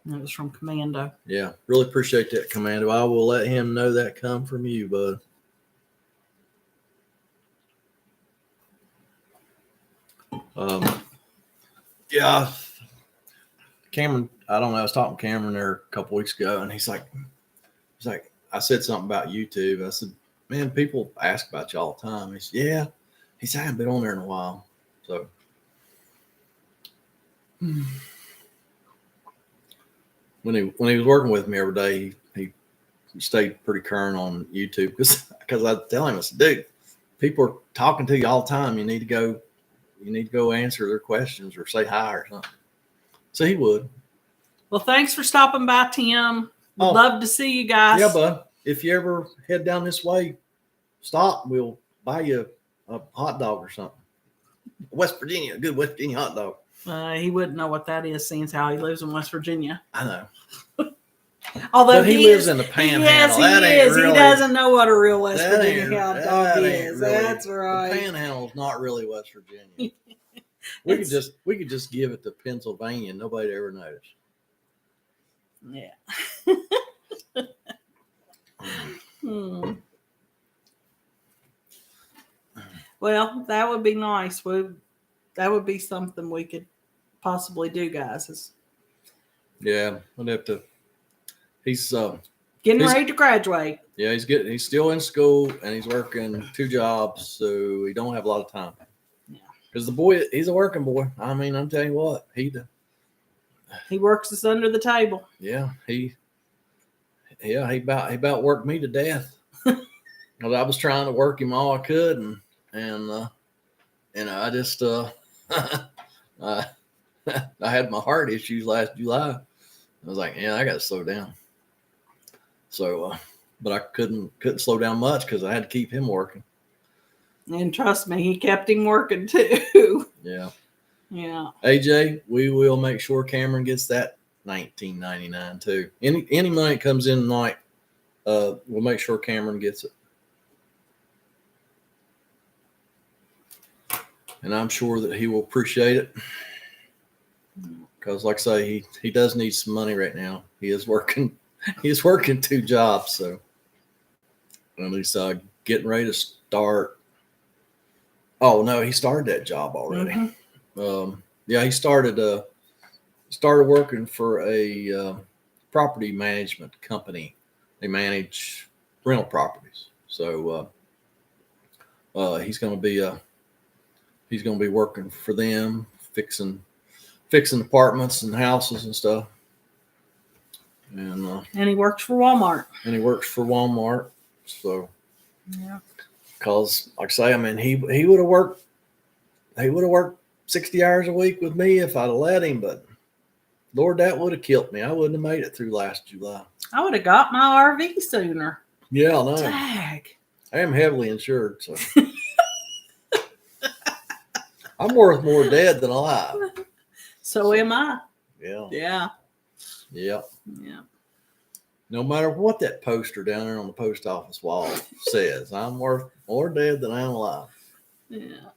That was from Commando.
Yeah, really appreciate that, Commando. I will let him know that come from you, bud. Yeah, Cameron I don't know. I was talking to Cameron there a couple weeks ago, and he's like, I said something about YouTube. I said, man, people ask about you all the time. He said, yeah. He said, I haven't been on there in a while. So when he was working with me every day, he stayed pretty current on YouTube because I tell him, I said, dude, people are talking to you all the time. You need to go answer their questions or say hi or something. So he would.
Well, thanks for stopping by, Tim. Would love to see you guys.
Yeah, bud. If you ever head down this way, stop. We'll buy you a hot dog or something. West Virginia, a good West Virginia hot dog.
He wouldn't know what that is, seeing as how he lives in West Virginia.
I know.
Although
but he lives in the Panhandle.
Yes, he is. Really, he doesn't know what a real West Virginia hot dog is. Really, that's right.
The Panhandle is not really West Virginia. we could just give it to Pennsylvania and nobody ever noticed.
Yeah. Well, that would be nice. That would be something we could possibly do, guys.
Yeah, I'd have to. He's
getting ready to graduate.
Yeah, he's still in school and he's working 2 jobs, so he don't have a lot of time. Yeah, because the boy, he's a working boy. I mean, I'm telling you what, he
works us under the table.
Yeah, he about worked me to death. Because I was trying to work him all I could, and I just I had my heart issues last July. I was like, yeah, I got to slow down. So, but I couldn't slow down much because I had to keep him working.
And trust me, he kept him working too.
Yeah.
Yeah.
AJ, we will make sure Cameron gets that $19.99 too. Any money that comes in tonight, we'll make sure Cameron gets it. And I'm sure that he will appreciate it. Because like I say, he does need some money right now. He is working 2 jobs, so at least getting ready to start. Oh no, he started that job already. Mm-hmm. Yeah, he started working for a property management company. They manage rental properties. So he's going to be working for them, fixing apartments and houses and stuff. And
he works for Walmart.
So
yeah,
because like I say, I mean he would have worked 60 hours a week with me if I'd have let him, but Lord, that would have killed me. I wouldn't have made it through last July.
I would have got my RV sooner.
Yeah, I know.
Dag.
I am heavily insured, so I'm worth more dead than alive.
So am I.
Yeah.
Yeah.
Yeah.
Yeah.
No matter what that poster down there on the post office wall says, I'm worth more dead than I am alive.
Yeah.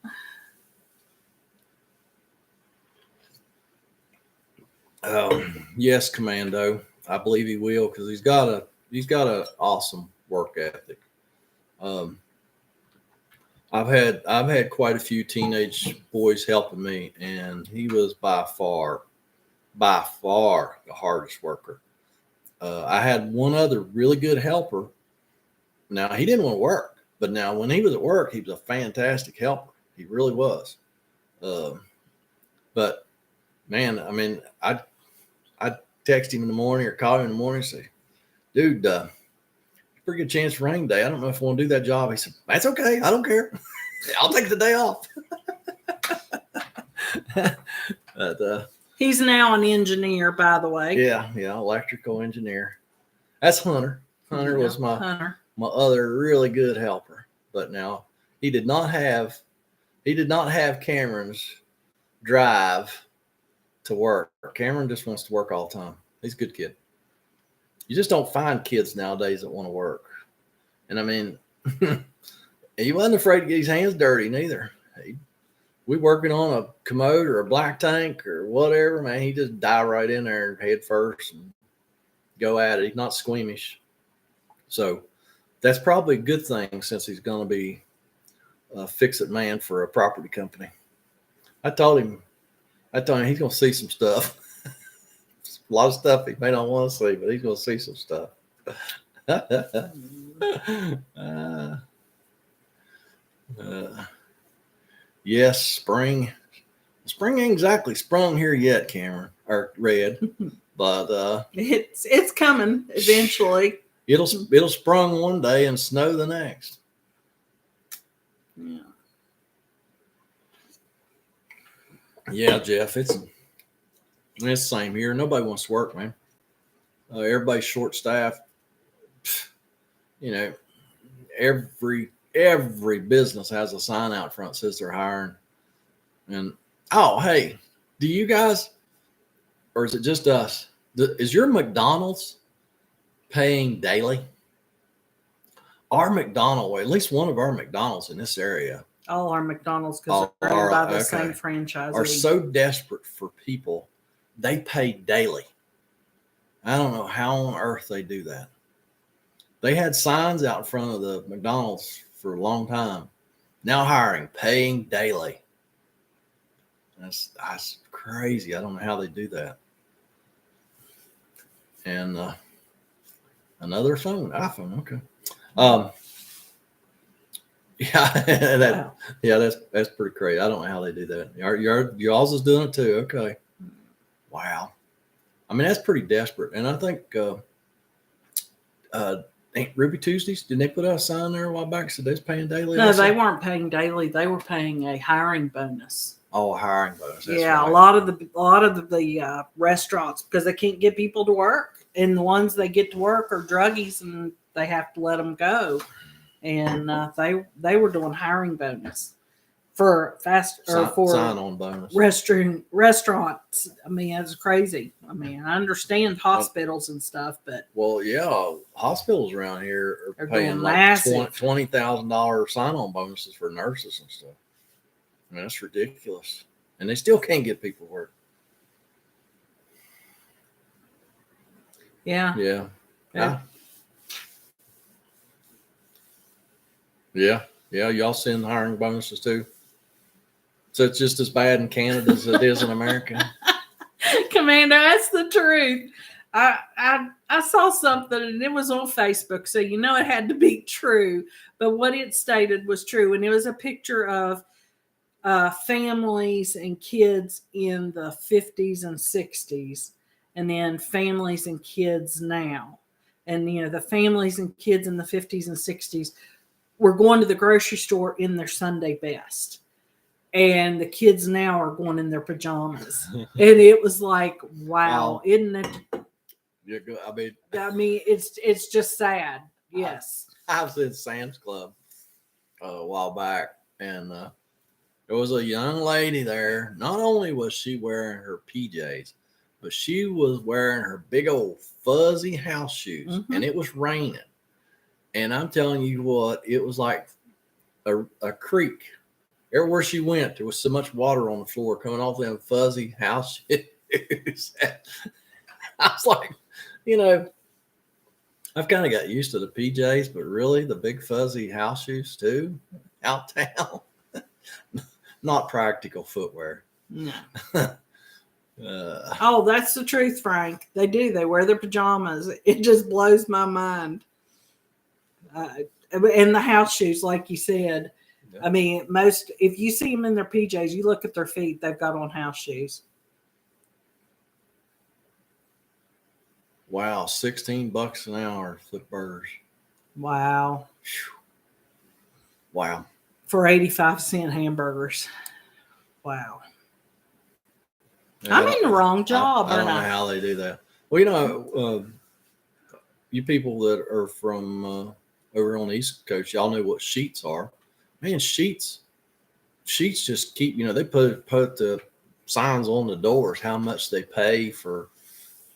Yes, Commando. I believe he will because he's got an awesome work ethic. I've had quite a few teenage boys helping me, and he was by far the hardest worker. I had one other really good helper. Now he didn't want to work, but now when he was at work, he was a fantastic helper. He really was. But man, I mean, I'd text him in the morning or call him in the morning and say, dude, pretty good chance for rain day. I don't know if I want to do that job. He said, that's okay. I don't care. I'll take the day off. But,
he's now an engineer, by the way.
Yeah, electrical engineer. That's Hunter. Hunter was my other really good helper. But now he did not have Cameron's drive to work. Cameron just wants to work all the time. He's a good kid. You just don't find kids nowadays that want to work. And I mean, he wasn't afraid to get his hands dirty neither. We working on a commode or a black tank or whatever, man, he just dive right in there head first and go at it. He's not squeamish. So that's probably a good thing since he's going to be a fix-it man for a property company. I told him he's going to see some stuff. a lot of stuff he may not want to see, but he's going to see some stuff. Yes, spring. Spring ain't exactly sprung here yet, Cameron or Red, but
it's coming eventually.
It'll sprung one day and snow the next.
Yeah.
Yeah, Jeff, it's the same here. Nobody wants to work, man. Everybody's short staffed. You know, every business has a sign out front that says they're hiring. And oh, hey, do you guys, or is it just us? Is your McDonald's paying daily? Our McDonald's, at least one of our McDonald's in this area,
all our McDonald's, because they're owned by the same franchisee,
are so desperate for people, they pay daily. I don't know how on earth they do that. They had signs out in front of the McDonald's for a long time. Now hiring, paying daily. That's crazy. I don't know how they do that. And another phone, iPhone. Okay. That's pretty crazy. I don't know how they do that. Y'all's is doing it too. Okay. Wow. I mean, that's pretty desperate. And I think Ruby Tuesdays, didn't they put out a sign there a while back so they was paying daily?
No, they weren't paying daily. They were paying a hiring bonus.
Oh, a hiring bonus. That's
yeah,
right.
a lot of the restaurants, because they can't get people to work, and the ones they get to work are druggies, and they have to let them go. And they were doing hiring bonus for
sign-on bonus
restaurants. I mean, it's crazy. I mean, I understand hospitals and stuff, but
hospitals around here are paying like $20,000 sign-on bonuses for nurses and stuff. I mean, that's ridiculous, and they still can't get people to work.
Yeah.
Y'all seeing the hiring bonuses too? So it's just as bad in Canada as it is in America.
Commander, that's the truth. I saw something, and it was on Facebook, so you know it had to be true. But what it stated was true, and it was a picture of families and kids in the 50s and 60s, and then families and kids now. And the families and kids in the 50s and 60s were going to the grocery store in their Sunday best, and the kids now are going in their pajamas. And it was like, wow, isn't it?
Yeah,
I mean, it's just sad. Yes,
I was in Sam's Club a while back, and there was a young lady there. Not only was she wearing her PJs, but she was wearing her big old fuzzy house shoes, and it was raining. And I'm telling you what, it was like a creek. Everywhere she went, there was so much water on the floor coming off them fuzzy house shoes. I was like, I've kind of got used to the PJs, but really the big fuzzy house shoes too, out town. Not practical footwear.
No. That's the truth, Frank. They do. They wear their pajamas. It just blows my mind. And the house shoes, like you said. Yeah. I mean, if you see them in their PJs, you look at their feet, they've got on house shoes.
Wow, $16 an hour, flip burgers.
Wow.
Wow.
For 85-cent hamburgers. Wow.
Yeah,
I'm in the wrong job.
I don't know how they do that. Well, you people that are from over on the East Coast, y'all know what sheets are. Man, sheets just keep, they put the signs on the doors how much they pay for,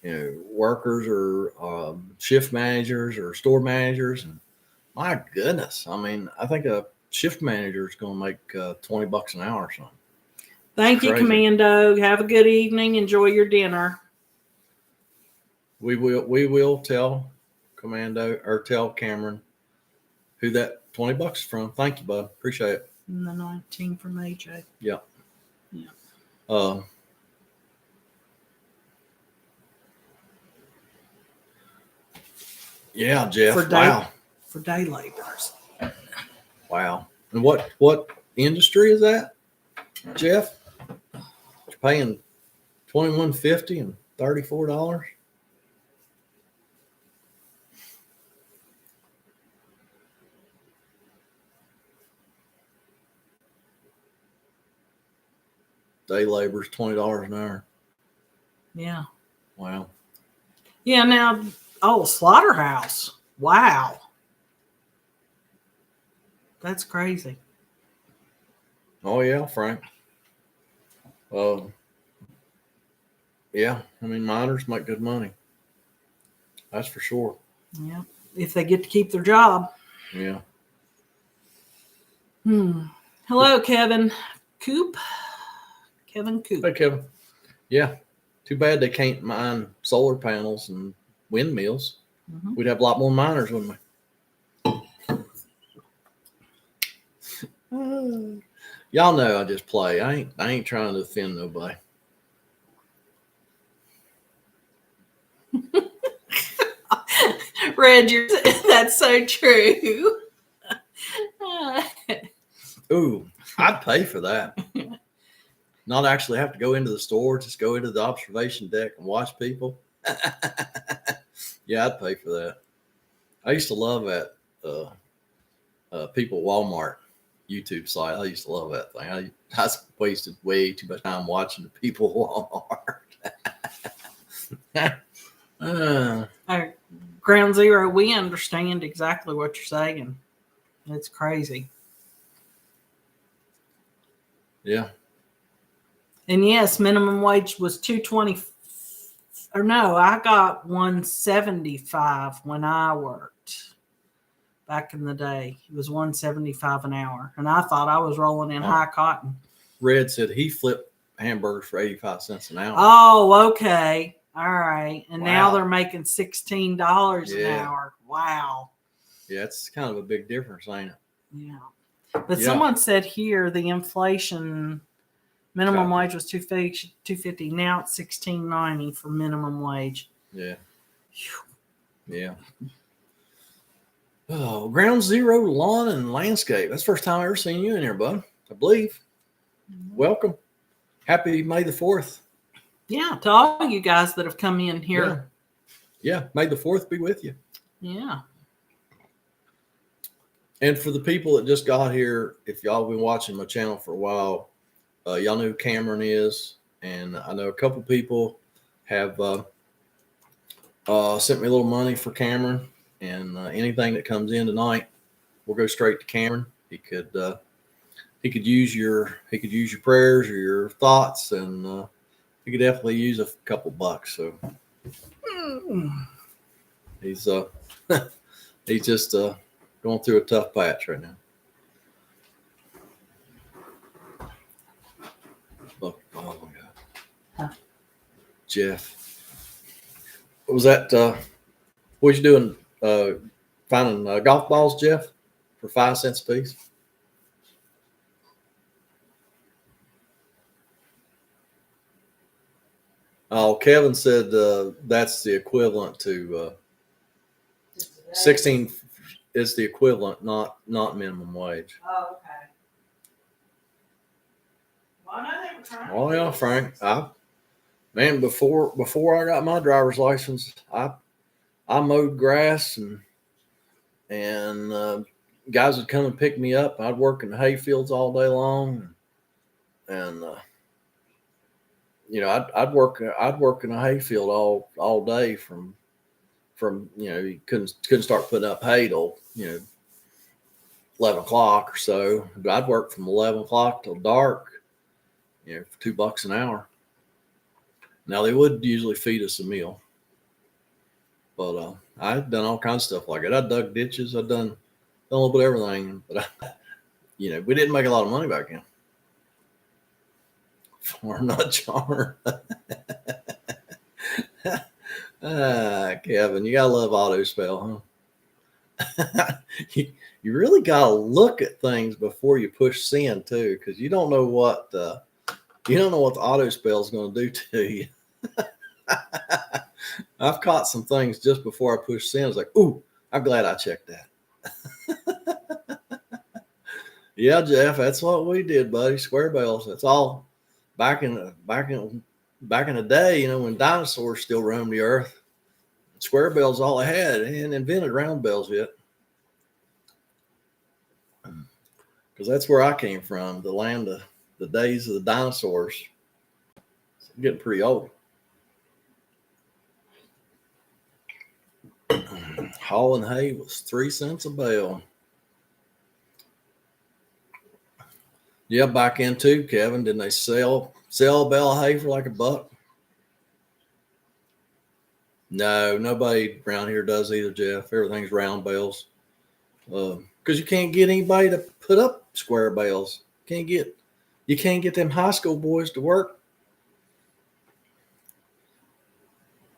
workers or shift managers or store managers. And my goodness, I mean, I think a shift manager is going to make $20 an hour or something.
Thank you, Commando. Have a good evening. Enjoy your dinner.
We will tell Commando or tell Cameron who that $20 is from. Thank you, bud. Appreciate it.
And the 19 from AJ.
Yeah. Yeah, Jeff.
For day laborers.
Wow. And what industry is that, Jeff? You're paying $21.50 and $34. Day labor's $20 an hour.
Yeah.
Wow.
Yeah. Now, slaughterhouse. Wow. That's crazy.
Oh yeah, Frank. Yeah, I mean miners make good money. That's for sure.
Yeah. If they get to keep their job.
Yeah.
Hello, Kevin Coop. Kevin Coop.
Hey, Kevin. Yeah. Too bad they can't mine solar panels and windmills.
Mm-hmm.
We'd have a lot more miners, wouldn't we? Y'all know I just play. I ain't trying to offend nobody.
Reg, that's so true.
Ooh, I'd pay for that. Not actually have to go into the store, just go into the observation deck and watch people. Yeah, I'd pay for that. I used to love that People Walmart YouTube site. I used to love that thing. I wasted way too much time watching the People Walmart.
Ground Zero, we understand exactly what you're saying. It's crazy.
Yeah.
And yes, minimum wage was $2.20. Or no, I got $1.75 when I worked back in the day. It was $1.75 an hour, and I thought I was rolling in high cotton.
Red said he flipped hamburgers for 85 cents an hour.
Oh, okay. All right. And
Wow.
now they're making $16 an hour. Wow.
Yeah, it's kind of a big difference, ain't it?
Yeah. But someone said here the inflation minimum wage was $2.50. Now it's $16.90 for minimum wage.
Yeah. Yeah. Oh, Ground Zero Lawn and Landscape. That's the first time I've ever seen you in here, bud. I believe. Mm-hmm. Welcome. Happy May the 4th.
Yeah, to all you guys that have come in here.
Yeah. May the 4th be with you.
Yeah.
And for the people that just got here, if y'all been watching my channel for a while, y'all know who Cameron is. And I know a couple people have sent me a little money for Cameron. And anything that comes in tonight will go straight to Cameron. He could use your prayers or your thoughts, and he could definitely use a couple bucks. So he's just going through a tough patch right now. Oh my God, huh? Jeff, what was that? What you doing? Finding golf balls, Jeff, for 5 cents a piece. Oh, Kevin said that's the equivalent to 16 is the equivalent, not minimum wage.
Oh, okay. Well, I know they were trying.
Oh yeah, Frank. Man, before I got my driver's license, I mowed grass and guys would come and pick me up. I'd work in the hay fields all day long, and I'd work in a hay field all day from you couldn't start putting up hay till 11 o'clock or so. But I'd work from 11 o'clock till dark, for $2 an hour. Now they would usually feed us a meal, but I've done all kinds of stuff like it. I dug ditches. I've done a little bit of everything, but we didn't make a lot of money back then. Farm nut charmer. Kevin, you gotta love auto spell, huh? You really gotta look at things before you push send too, because you don't know what the auto spell is going to do to you. I've caught some things just before I push send. I was like, ooh, I'm glad I checked that. Yeah, Jeff, that's what we did, buddy. Square bells. That's all. Back in the day, when dinosaurs still roamed the earth, square bells all they had. They hadn't invented round bells yet. Because that's where I came from, the land of the days of the dinosaurs. I'm getting pretty old. Hauling hay was 3 cents a bale. Yeah, back in too, Kevin. Didn't they sell a bale of hay for like $1? No, nobody around here does either, Jeff. Everything's round bales. Because you can't get anybody to put up square bales. You can't get them high school boys to work.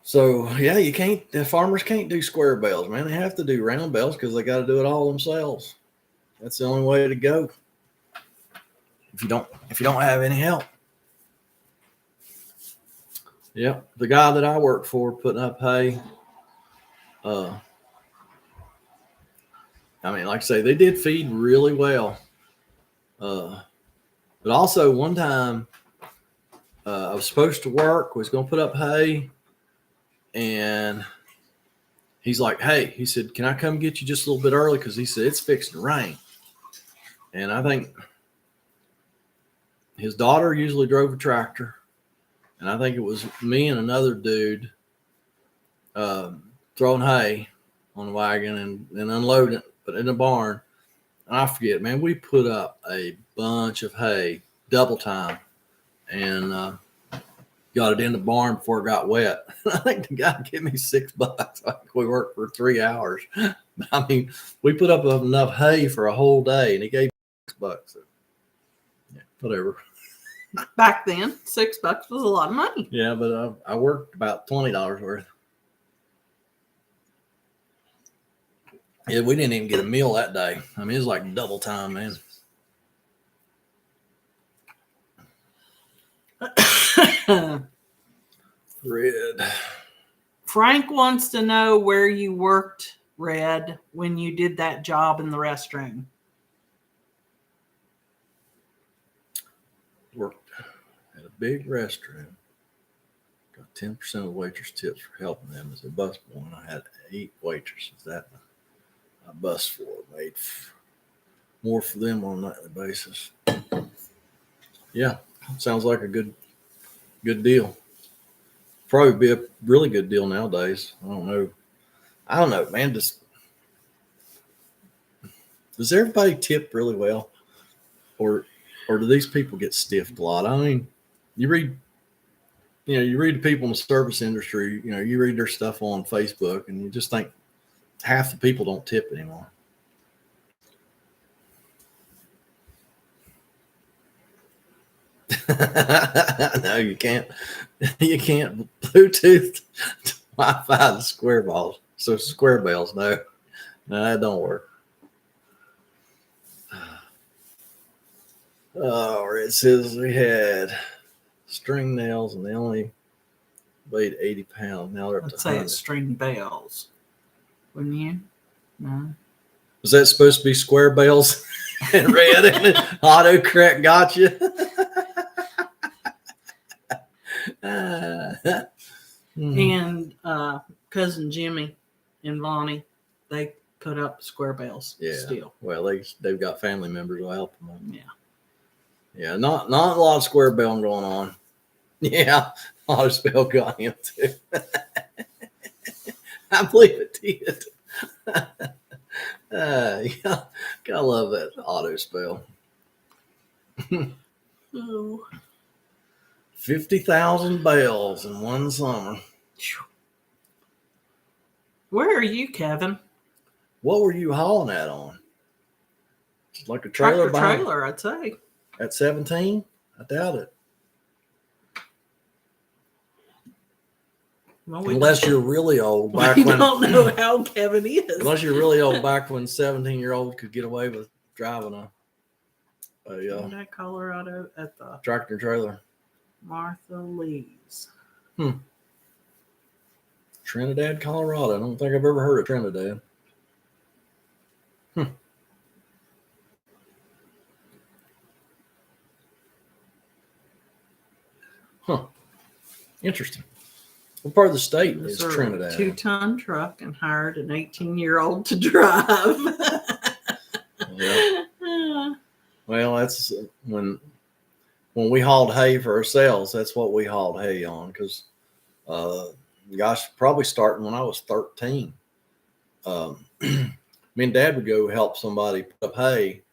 So yeah, the farmers can't do square bales, man. They have to do round bales because they got to do it all themselves. That's the only way to go. If you don't have any help. Yeah, the guy that I work for putting up hay. I mean, like I say, they did feed really well. But also one time, I was supposed to work, was going to put up hay, and he's like, hey, he said, can I come get you just a little bit early? Because he said, it's fixing to rain. And I think his daughter usually drove a tractor. And I think it was me and another dude throwing hay on the wagon and unloading it, but in the barn. And I forget, man, we put up a bunch of hay double time and got it in the barn before it got wet. I think the guy gave me $6. I think we worked for 3 hours. I mean, we put up enough hay for a whole day, and he gave me $6. So, yeah, whatever.
Back then, $6 was a lot of money.
Yeah, but I worked about $20 worth. Yeah, we didn't even get a meal that day. I mean, it was like double time, man. Red.
Frank wants to know where you worked, Red, when you did that job in the restroom.
Worked at a big restroom. Got 10% of waitress tips for helping them as a busboy. And I had 8 waitresses that I bus for. Made more for them on a nightly basis. Yeah, sounds like a good deal. Probably be a really good deal nowadays. I don't know, man. Does everybody tip really well, or do these people get stiffed a lot? I mean, you read the people in the service industry. You read their stuff on Facebook, and you just think half the people don't tip anymore. No, you can't. You can't Bluetooth Wi-Fi the square balls. So square bells, no, that don't work. Oh, it says we had string nails, and they only weighed 80 pounds. Now they're up to 100.
Let's say it's string bells, wouldn't you? No.
Was that supposed to be square bells and red? And autocorrect got you.
And cousin Jimmy and Lonnie, they put up square bells.
Yeah.
Still.
Well, they've got family members who help them.
Yeah.
Yeah. Not a lot of square belling going on. Yeah. A lot of spell got him too. I believe it did. Yeah. Gotta love that auto spell.
Oh.
50,000 bales in one summer.
Where are you, Kevin?
What were you hauling that on? Just like a trailer?
Trailer, I'd say.
At 17? I doubt it.
Well,
Unless you're really old.
We don't know how Kevin is.
Unless you're really old, back when 17-year-old could get away with driving a
that Colorado at the
tractor trailer.
Martha Lee's.
Trinidad, Colorado. I don't think I've ever heard of Trinidad. Huh. Interesting. What part of the state is Trinidad?
2-ton truck and hired an 18-year-old to drive.
Yeah. Well, that's when we hauled hay for ourselves. That's what we hauled hay on because, gosh, probably starting when I was 13. Me and Dad would go help somebody put up hay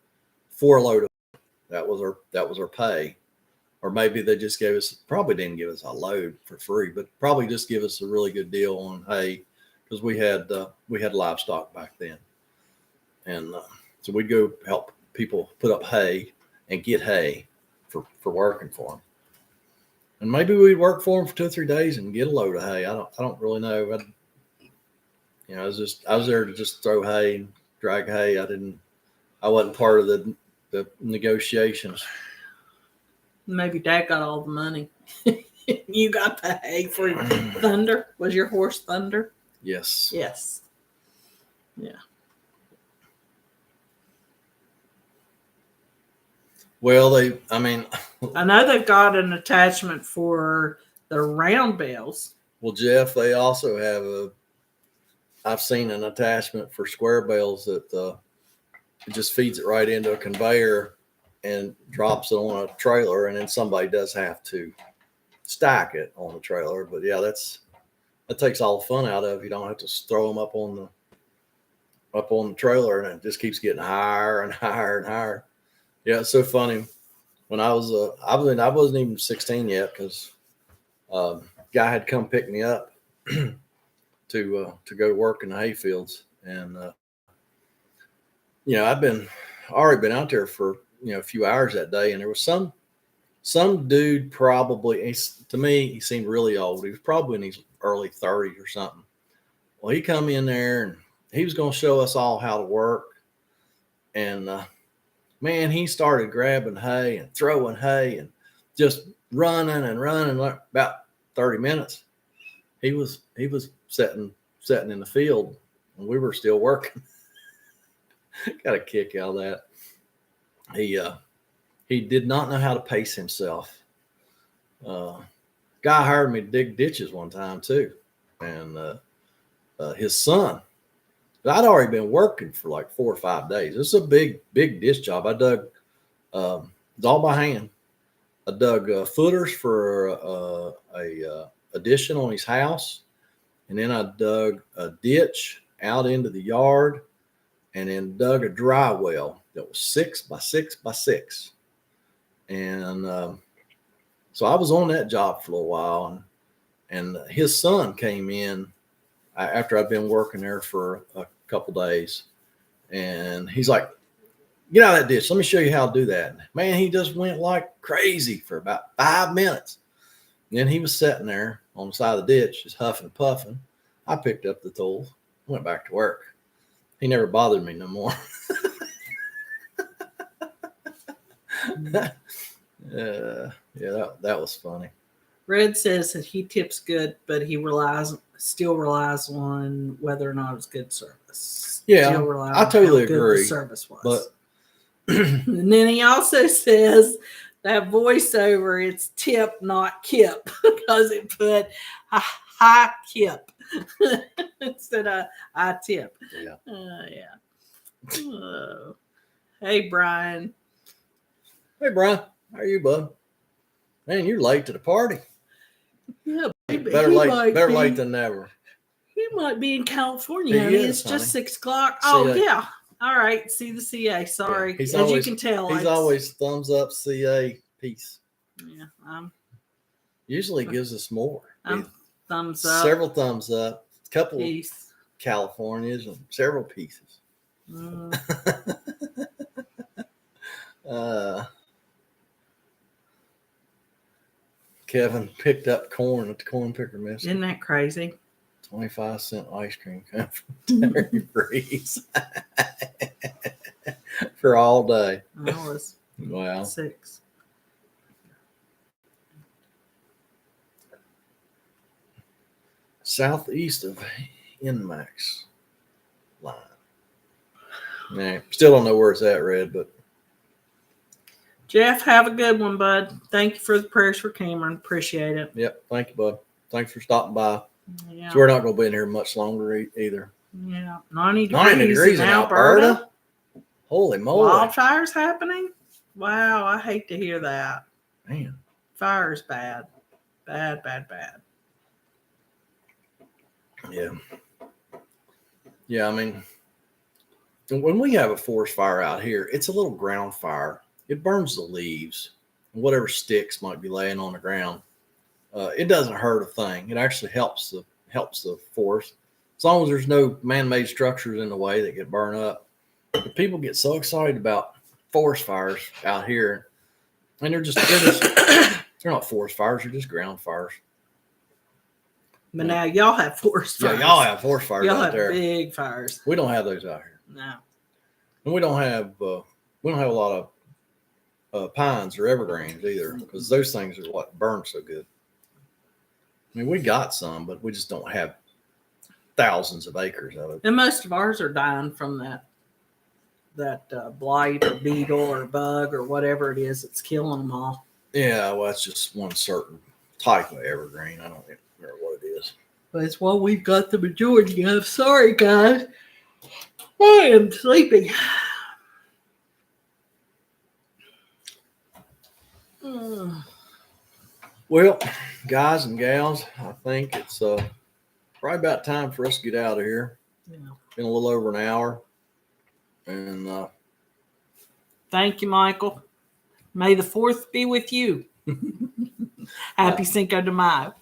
for a load of. That was our pay. Or maybe they just probably didn't give us a load for free, but probably just give us a really good deal on hay because we had livestock back then. And so we'd go help people put up hay and get hay for working for them. And maybe we'd work for them for 2 or 3 days and get a load of hay. I don't really know. I was there to just throw hay and drag hay. I wasn't part of the negotiations.
Maybe Dad got all the money. You got the hay for Thunder. Was your horse Thunder?
Yes.
Yes. Yeah.
Well, I
know they've got an attachment for the round bales.
Well, Jeff, they also have I've seen an attachment for square bales that it just feeds it right into a conveyor and drops it on a trailer, and then somebody does have to stack it on the trailer. But yeah, that takes all the fun out of it. You don't have to throw them up on the trailer, and it just keeps getting higher and higher and higher. Yeah, it's so funny. When I wasn't even 16 yet because guy had come pick me up to go to work in the hay fields, and I'd already been out there for a few hours that day, and there was some dude, probably, to me he seemed really old. He was probably in his early 30s or something. Well, he come in there and he was going to show us all how to work, and man, he started grabbing hay and throwing hay and just running about 30 minutes. He was sitting in the field, and we were still working. Got a kick out of that. He did not know how to pace himself. Guy hired me to dig ditches one time too, and his son. I'd already been working for like 4 or 5 days. This is a big ditch job. I dug. It's all by hand. I dug footers for a addition on his house, and then I dug a ditch out into the yard, and then dug a dry well that was 6 by 6 by 6. And so I was on that job for a little while, and his son came in after I'd been working there for a couple days, and he's like, "Get out of that ditch. Let me show you how to do that." Man, he just went like crazy for about 5 minutes. And then he was sitting there on the side of the ditch, just huffing and puffing. I picked up the tools, went back to work. He never bothered me no more. Yeah, that was funny.
Red says that he tips good, but he still relies on whether or not it's good service.
Yeah, I totally agree.
The service was.
But
and then he also says that voiceover, it's tip, not kip, because it put a high kip instead of I tip.
Yeah.
Yeah. Hey, Brian.
Hey, Brian. How are you, bud? Man, you're late to the party.
Yeah,
better late than never.
He might be in California. It's just 6 o'clock. Oh, yeah. All right. See the CA. Sorry.
Yeah,
As you can tell.
He's always thumbs up CA. Peace.
Yeah.
Usually gives us more.
Thumbs up.
Several thumbs up. A couple
Peace.
Californias and several pieces. Kevin picked up corn at the corn picker mess.
Isn't that crazy?
25-cent ice cream come from Terry Breeze for all day.
I was 6.
southeast of Inmax line. Yeah, still don't know where it's at, Red, but
Jeff, have a good one, bud. Thank you for the prayers for Cameron. Appreciate it.
yep. Thank you, bud. Thanks for stopping by.
Yeah.
So we're not going to be in here much longer either.
Yeah. 90
degrees
in Alberta.
Holy moly.
Wildfires happening? Wow, I hate to hear that.
Man.
Fire's bad. Bad, bad, bad.
Yeah. Yeah, I mean, when we have a forest fire out here, it's a little ground fire. It burns the leaves and whatever sticks might be laying on the ground. It doesn't hurt a thing. It actually helps the forest, as long as there's no man-made structures in the way that get burned up. But people get so excited about forest fires out here, and they're not forest fires; they're just ground fires.
But now y'all have forest fires.
Yeah, y'all have forest fires
y'all
out
have
there.
Big fires.
We don't have those out here.
No.
And we don't have a lot of pines or evergreens either, because those things are what burn so good. I mean, we got some, but we just don't have thousands of acres of it.
And most of ours are dying from that blight or beetle or bug or whatever it is that's killing them all.
Yeah, well, it's just one certain type of evergreen. I don't remember what it is.
But it's what we've got the majority of. Sorry, guys. I am sleepy.
Well, guys and gals, I think it's probably about time for us to get out of here.
Yeah.
Been a little over an hour. And
thank you, Michael. May the 4th be with you. Happy Cinco de Mayo.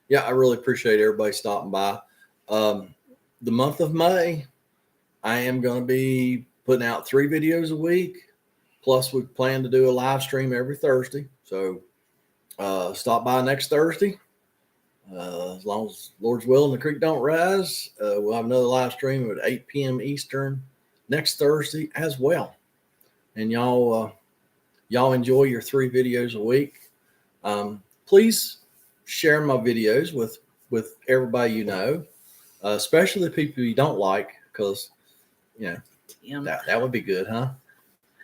Yeah, I really appreciate everybody stopping by. The month of May, I am going to be putting out 3 videos a week. Plus, we plan to do a live stream every Thursday. So stop by next Thursday. As long as Lord's willing, the creek don't rise, we'll have another live stream at 8 p.m. Eastern next Thursday as well. And y'all enjoy your 3 videos a week. Please share my videos with everybody you know, especially the people you don't like, because that would be good, huh?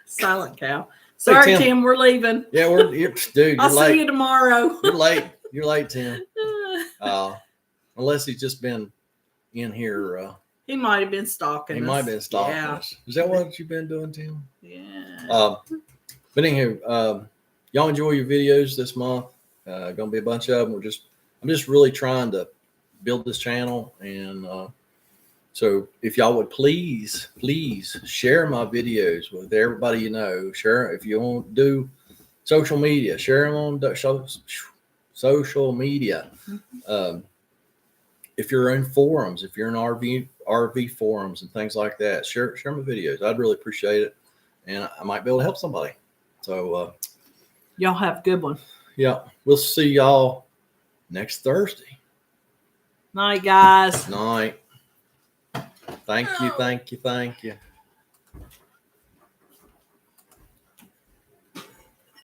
Silent cow. Sorry, Tim, we're leaving.
Yeah, dude.
I'll see you tomorrow.
You're late. You're late, Tim. Unless he's just been in here.
He might have been stalking us.
He might have been stalking us. Is that what you've been doing, Tim?
Yeah.
But anywho, y'all enjoy your videos this month. Gonna be a bunch of them. I'm just really trying to build this channel, and so if y'all would please share my videos with everybody you know. Share if you want to do social media. Share them on social media. If you're in forums, if you're in RV forums and things like that, share my videos. I'd really appreciate it, and I might be able to help somebody. So
y'all have a good one.
Yeah, we'll see y'all next Thursday.
Night, guys.
Night. Thank you.